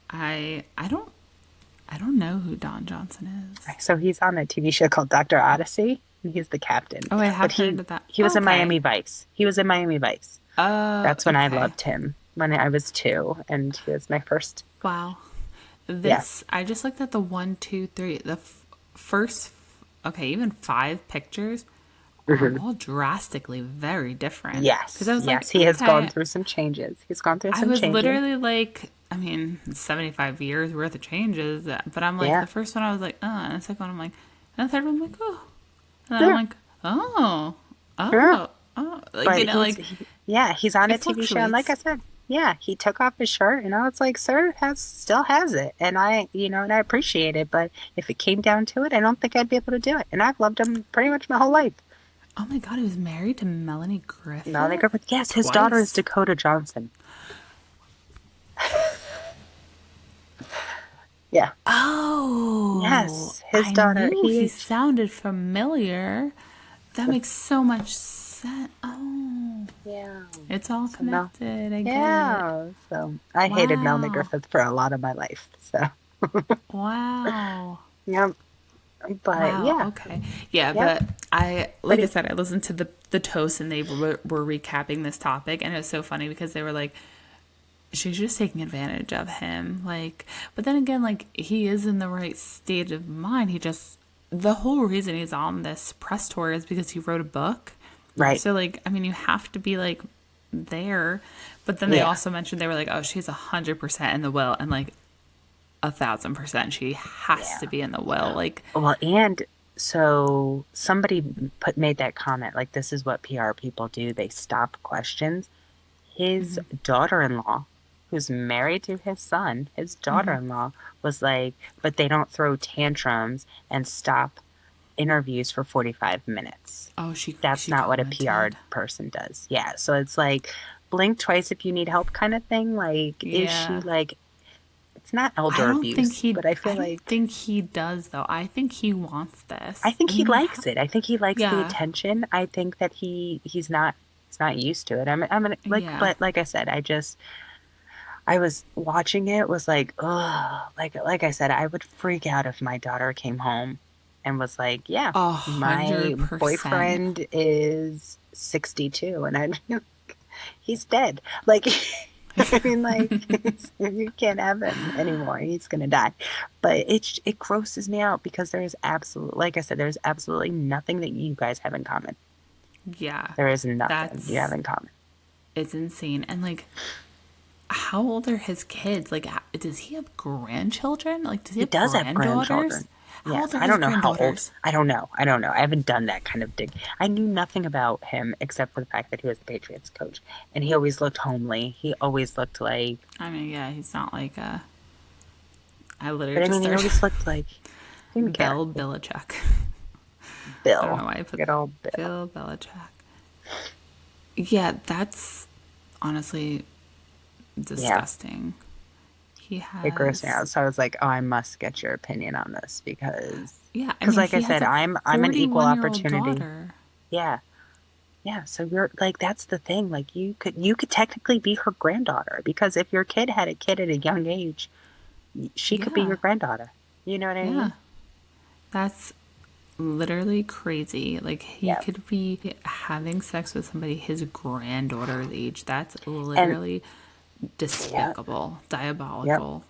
I don't know who Don Johnson is. So he's on a TV show called Dr. Odyssey, and he's the captain. Oh, I But have heard of that. he was Oh, in okay. Miami Vice. He was in Miami Vice. That's when I Okay. loved him when I was two, and he was my first. Wow. Yeah. This I just looked at the one, two, three, the first. Okay, even five pictures are Hmm. all drastically very different. Because Yes, I was like, yes, he has gone okay, through some changes. He's gone through I some was changes. literally like, I mean, 75 years worth of changes. But I'm like, Yeah, the first one I was like, and the second one I'm like, and the third one I'm like, oh. And then I'm yeah, like, oh, yeah. like, But you know, like yeah, he's on it a TV show, and like I fluctuates. said, yeah, he took off his shirt, and I was like, "Sir, has still has it," and and I appreciate it. But if it came down to it, I don't think I'd be able to do it. And I've loved him pretty much my whole life. Oh my God, he was married to Melanie Melanie Griffith Griffith, yes, his daughter is twice. Dakota Johnson. Yeah, Oh, yes, his I daughter. knew He he is. sounded familiar. That makes so much sense. Oh, Yeah. it's all So Mel. connected. I get it. Yeah. So I hated Melanie Wow. Griffith for a lot of my life. So Wow. yeah, but Wow. yeah, Okay. Yeah, yeah. but But like I said, I listened to the toast and they were recapping this topic, and it was so funny because they were like, she's just taking advantage of him. Like, but then again, like he is in the right state of mind. He just the whole reason he's on this press tour is because he wrote a book. right. So like, I mean, you have to be like there. But then they Yeah. also mentioned they were like, oh, she's 100% in the will, and like 1,000% she has Yeah. to be in the will. Like, Well, and so somebody made that comment like this is what PR people do. They stop questions. His daughter-in-law, who's married to his son, his daughter-in-law was like, but they don't throw tantrums and stop interviews for 45 minutes. oh, That's she not what a PR commented. person does. Yeah. So it's like blink twice if you need help kind of thing. Like, is she Yeah. like, it's not elder abuse, but I feel I don't like think he does though. I think he wants I this. think I he mean, likes it. I think he likes the yeah. attention. I think that he's not used to it. I'm gonna like, Yeah. but like I said, I was watching it, was like, oh, like I said, I would freak out if my daughter came home and was like, yeah, A my hundred percent. boyfriend is 62 and he's dead. Like, I mean, like, you can't have him anymore. He's gonna die. But it grosses me out because like I said, there's absolutely nothing that you guys have in common. Yeah. There is nothing you have That's in common. it's insane. And like how old are his kids? Like does he have grandchildren? Like does he He have does have granddaughters? grandchildren. How Yes, old are I his don't know how old. granddaughters? I don't know. I don't know. I haven't done that kind of dig. I knew nothing about him except for the fact that he was the Patriots coach, and he always looked homely. He always looked like, I mean, yeah, he's not like I literally but I just mean, he started always looked like he didn't care. Bill Belichick. I don't Bill, know why I put good old Bill. Bill Belichick. Yeah, that's honestly Yeah, disgusting. He It grossed me has, out. So I was like, oh, I must get your opinion on this yeah, I because mean, like I he has said, a I'm an equal 41-year-old opportunity. daughter. Yeah. Yeah, so you're like that's the thing. Like you could technically be her granddaughter because if your kid had a kid at a young age, she could be your Yeah, granddaughter. You know what I yeah. mean? That's literally crazy. Like, he Yeah. could be having sex with somebody his granddaughter's age. That's And literally yeah, despicable, yep. diabolical,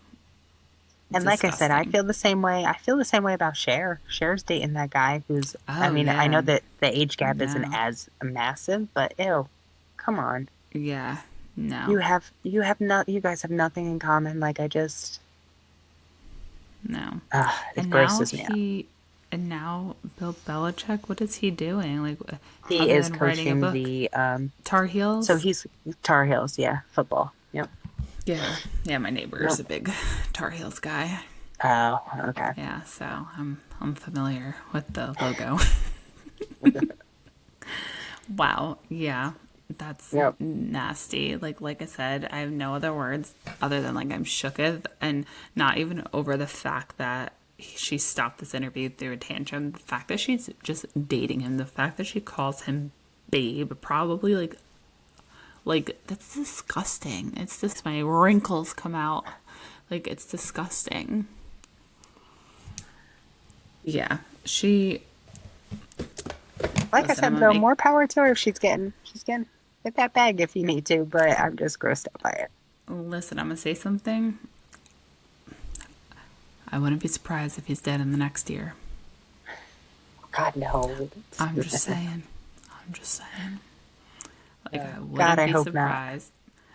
And like I said, I disgusting. feel the same way. I feel the same way about Cher. Cher's dating that guy who's I Oh, mean, I know yeah. that the age gap isn't No. as massive, but ew, come on. Yeah. You No. have you have not you guys have nothing in common. Like I just No. it And now grosses me out. he, and now Bill Belichick, what is he doing? Like, He other is than writing a coaching book? the Tar so Heels? he's Tar Heels, yeah, football. Yep. Yeah. Yeah, my neighbor is Yep. a big Tar Heels guy. Oh, okay. Yeah, so I'm familiar with the logo. Wow. Yeah. That's Yep. nasty. Like I said, I have no other words other than like I'm shooketh, and not even over the fact that she stopped this interview through a tantrum. The fact that she's just dating him, the fact that she calls him babe, probably like that's disgusting. It's just my wrinkles come out. Like, it's disgusting. Yeah. She Like I listen, I'm said gonna though, make more power to her. She's getting get that bag if you need to, but I'm just grossed out by it. listen, I'm gonna say something. I wouldn't be surprised if he's dead in the next year. God no. I'm just saying. I'm just saying. Like, I God, wouldn't I be hope not. surprised.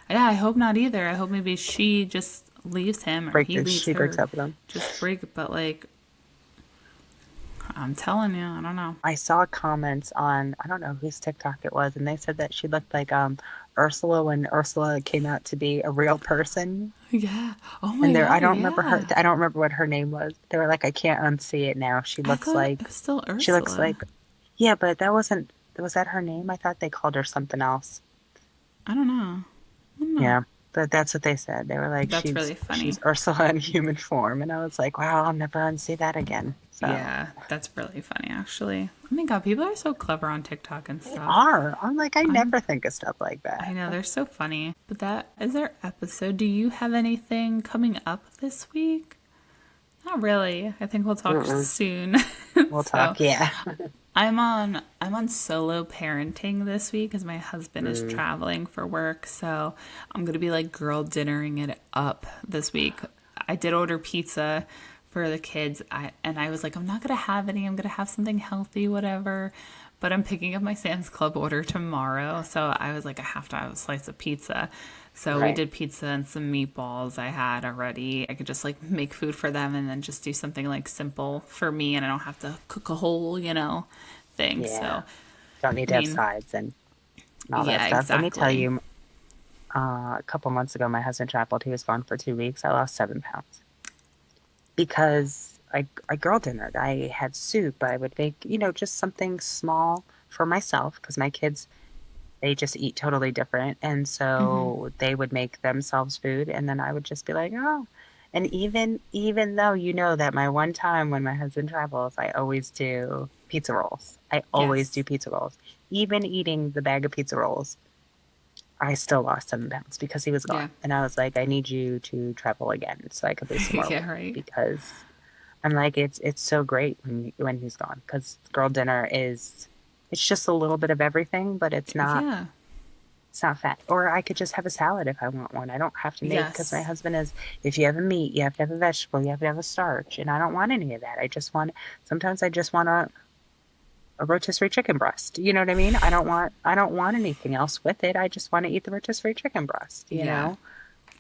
Yeah, I hope not either. I hope maybe she just leaves him or Break he this. leaves She breaks her. up with him. Just break. But, like, I'm telling you, I don't know. I saw comments on I don't know whose TikTok it was, and they said that she looked like Ursula when Ursula came out to be a real person. Yeah. Oh And my there, I God. don't remember her. Yeah. I don't remember what her name was. They were like, I can't unsee it now. She I looks thought it like, was still she looks Ursula. like, yeah, but that wasn't. Was that her name? I thought they called her something else. I don't know. I don't know. Yeah, but that's what they said. They were like, That's really she's funny. Ursula in human form, and I was like, wow, I'll never unsee that again. So Yeah, that's really funny, actually. Oh my God, people are so clever on TikTok and they stuff. are. I'm like, I I'm never think of stuff like I that. know, they're so funny. But that is our episode. Do you have anything coming up this week? Not really. I think we'll talk Mm-mm. soon. We'll So, talk. Yeah. I'm on solo parenting this week because my husband is Mm. traveling for work. So, I'm going to be like girl dinnering it up this week. I did order pizza for the kids. I was like, I'm not going to have any. I'm going to have something healthy, whatever. But I'm picking up my Sam's Club order tomorrow. So I was like, I have to have a slice of pizza. So we Right. did pizza and some meatballs I had already. I could just like make food for them and then just do something like simple for me, and I don't have to cook a whole, thing. Yeah. So, Don't need I to have mean, sides and all that yeah, stuff. Let me tell exactly. you, a couple months ago, my husband traveled. He was gone for 2 weeks. I lost 7 pounds because I girl dinnered. I had soup. I would make, just something small for myself because my kids, they just eat totally different. And so they would make themselves food and then I would just be like, oh. And even though you know that my one time when my husband travels, I always do pizza rolls. I always do Yes. pizza rolls. Even eating the bag of pizza rolls, I still lost 7 pounds because he was Yeah. gone. And I was like, I need you to travel again so I could lose some more Yeah, weight right. because I'm like, it's so great when he's gone because girl dinner is it's just a little bit of everything, but Yeah. it's not fat. Or I could just have a salad if I want one. I don't have to make because my Yes. husband is if you have a meat, you have to have a vegetable, you have to have a starch, and I don't want any of that. Sometimes I just want a rotisserie chicken breast. You know what I mean? I don't want anything else with it. I just want to eat the rotisserie chicken breast. Yeah.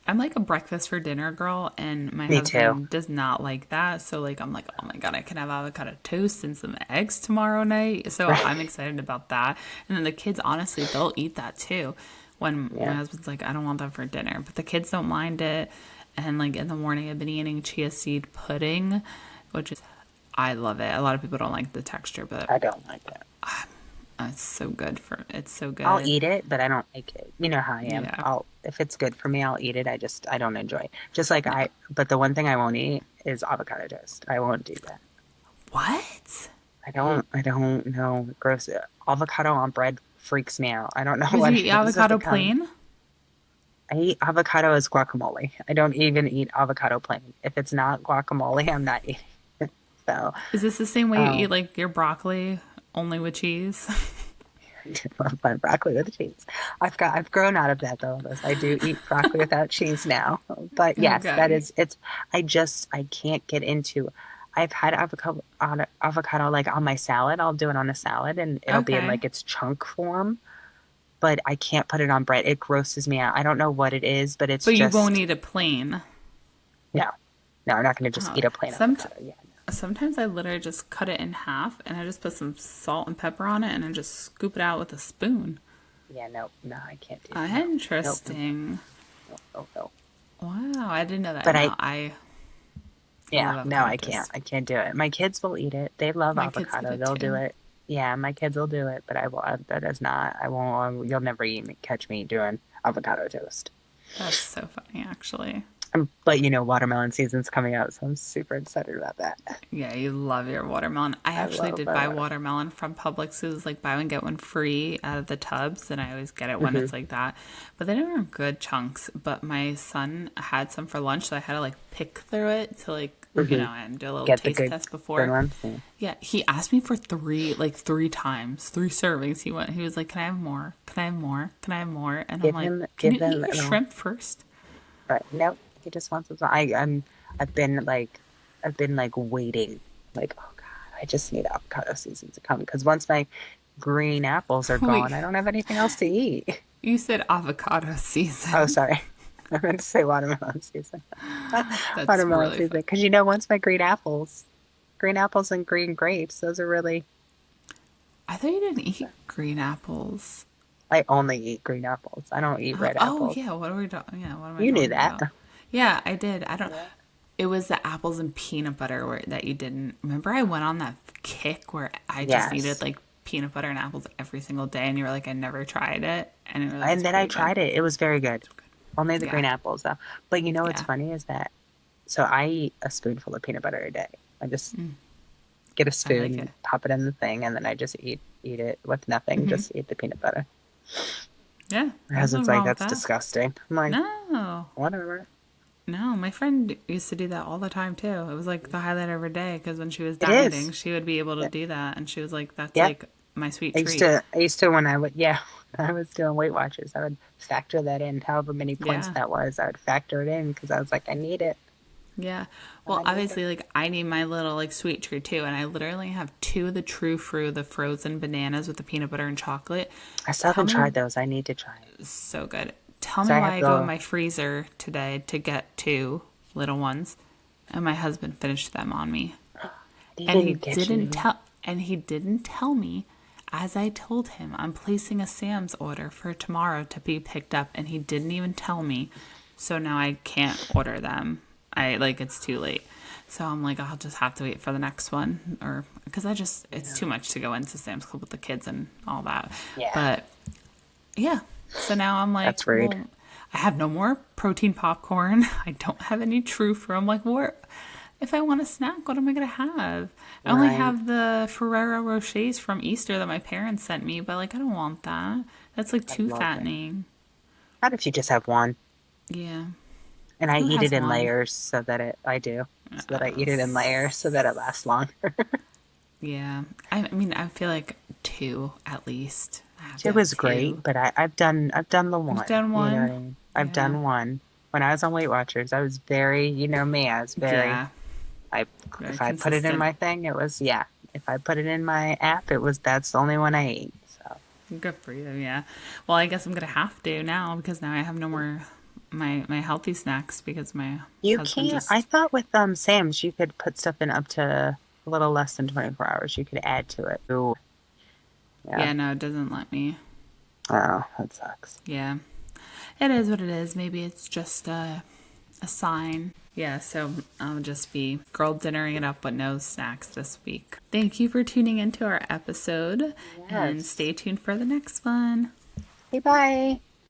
I'm like a breakfast for dinner girl, and my Me too. husband does not like that. So, like, I'm like, oh my God, I can have avocado toast and some eggs tomorrow night. So, I'm excited about that. And then the kids, honestly, they'll eat that too. When my Yeah. husband's like, I don't want that for dinner, but the kids don't mind it. And, like, in the morning, I've been eating chia seed pudding, which is, I love it. A lot of people don't like the texture, but I don't like that. It's so I'll good. eat it, but I don't like it. You know how I am. Yeah. I'll if it's good for me, I'll eat it. I don't enjoy it. Just like No. but the one thing I won't eat is avocado toast. I won't do that. What? I don't know. Gross. Avocado on bread freaks me out. I don't know Would you what eat it is with the avocado kind. plain? I eat avocado as guacamole. I don't even eat avocado plain. If it's not guacamole, I'm not eating it. So, Is this the same way you eat um, like your broccoli only with cheese? my broccoli with cheese. I've grown out of that though, Liz. I do eat broccoli without cheese now. But yes, that Okay. is it's I can't get into I've had avocado like on my salad. I'll do it on a salad and it'll be in Okay. like its chunk form, but I can't put it on bread. It grosses me out. I don't know what it is, but it's But you won't just eat it plain. no. No, I'm not going to just Oh, eat a plain avocado. Yeah. sometimes I literally just cut it in half and I just put some salt and pepper on it and I just scoop it out with a spoon. Yeah, no. No, I can't do. No. Nope. Interesting. Nope. Nope. Nope. Wow, I didn't know that. But No, I love yeah, no, avocado I can't. toast. I can't do it. My kids will eat it. They love My kids eat avocado. it They'll do too. it. Yeah, my kids will do it, but that is not, I won't, you'll never catch me doing avocado toast. That's so funny, actually. But watermelon season's coming out, so I'm super excited about that. Yeah, you love your watermelon. I I actually love did my buy water. watermelon from Publix. It was like buy one get one free out of the tubs, and I always get it when Hmm. it's like that. But they were good chunks. But my son had some for lunch, so I had to like pick through it to Hmm. and do a little Get the taste test good before. ones. Yeah. Yeah, he asked me for three times, three servings. He was like, "Can I have more? Can I have more? Can I have more?" And I'm like, "Can Give you eat him, your no, shrimp first?" but nope, he just wants some. I've been like waiting, like, oh God, I just need avocado season to come because once my green apples are Wait, gone, I don't have anything else to eat. you said avocado Oh, season. sorry. I meant to say watermelon season. That's Watermelon really season. funny. Because once my green apples and green grapes, those are really, I thought you didn't eat green apples. I only eat green apples. I don't eat red Oh apples. yeah, what are we talking? Yeah, what am I You knew talking that. about? Yeah, I did. I don't. Yeah. It was the apples and peanut butter that you didn't remember. I went on that kick where I just needed Yes. like peanut butter and apples every single day, and you were like, I never tried it, and you were like, it's And then I pretty good. tried it. It was very good. Only the Yeah, green apples, though. But what's yeah, funny is that, so I eat a spoonful of peanut butter a day. I just get a I spoon like it. and pop it in the thing, and then I just eat it with nothing. Just eat the peanut butter. Yeah, My there's husband's nothing like, wrong with that's that. disgusting. I'm like, No, whatever. no, my friend used to do that all the time too. It was like the highlight of her day because when she was It is. dieting, she would be able to Yeah. do that, and she was like, "That's Yep. like my sweet treat." I used to when I would, yeah, when I was doing Weight Watchers, I would factor that in, however many points Yeah. that was. I would factor it in because I was like, I need it. Yeah. Well, I need it. obviously, like I need my little like sweet treat too, and I literally have two of the True Fruit, the frozen bananas with the peanut butter and chocolate. I still Tell haven't me, tried those. I need to try it. so good. Tell So me I why have I go in the, my freezer today to get two little ones, and my husband finished them on me, he and he didn't get didn't you. tell, me. As I told him, I'm placing a Sam's order for tomorrow to be picked up, and he didn't even tell me. So now I can't order them. I like it's too late. So I'm like, I'll just have to wait for the next one, or because it's Yeah. too much to go into Sam's Club with the kids and all that. Yeah, But yeah, so now I'm like, that's rude. well, I have no more protein popcorn. I don't have any True Fruit. I'm like, where? If I want a snack, what am I gonna have? I only Right. have the Ferrero Rochers from Easter that my parents sent me, but like I don't want that. That's like I too love it. fattening. How if you just have one? Yeah. And I Who eat has it in one? layers I do. So that I eat it in layers so that it S- lasts longer. Yeah. I mean, I feel like two at least. I have to It have was great, two. but I've done the You've one. done You know what one? I mean? I've Yeah. done one. When I was on Weight Watchers, I was very, me, I was very Yeah. I Very if I put it in consistent. my thing, it was yeah. If I put it in my app, it was that's the only one I ate. So Good for you, yeah. Well, I guess I'm gonna have to now because now I have no more my healthy snacks because my you husband can't. I just thought with Sam's you could put stuff in up to a little less than 24 hours. You could add to it. Ooh, yeah. yeah, no, it doesn't let me. Oh, that sucks. Yeah. It is what it is. Maybe it's just a sign. Yeah, so I'll just be girl dinnering it up with no snacks this week. Thank you for tuning into our episode and Yes. stay tuned for the next one. Hey, bye.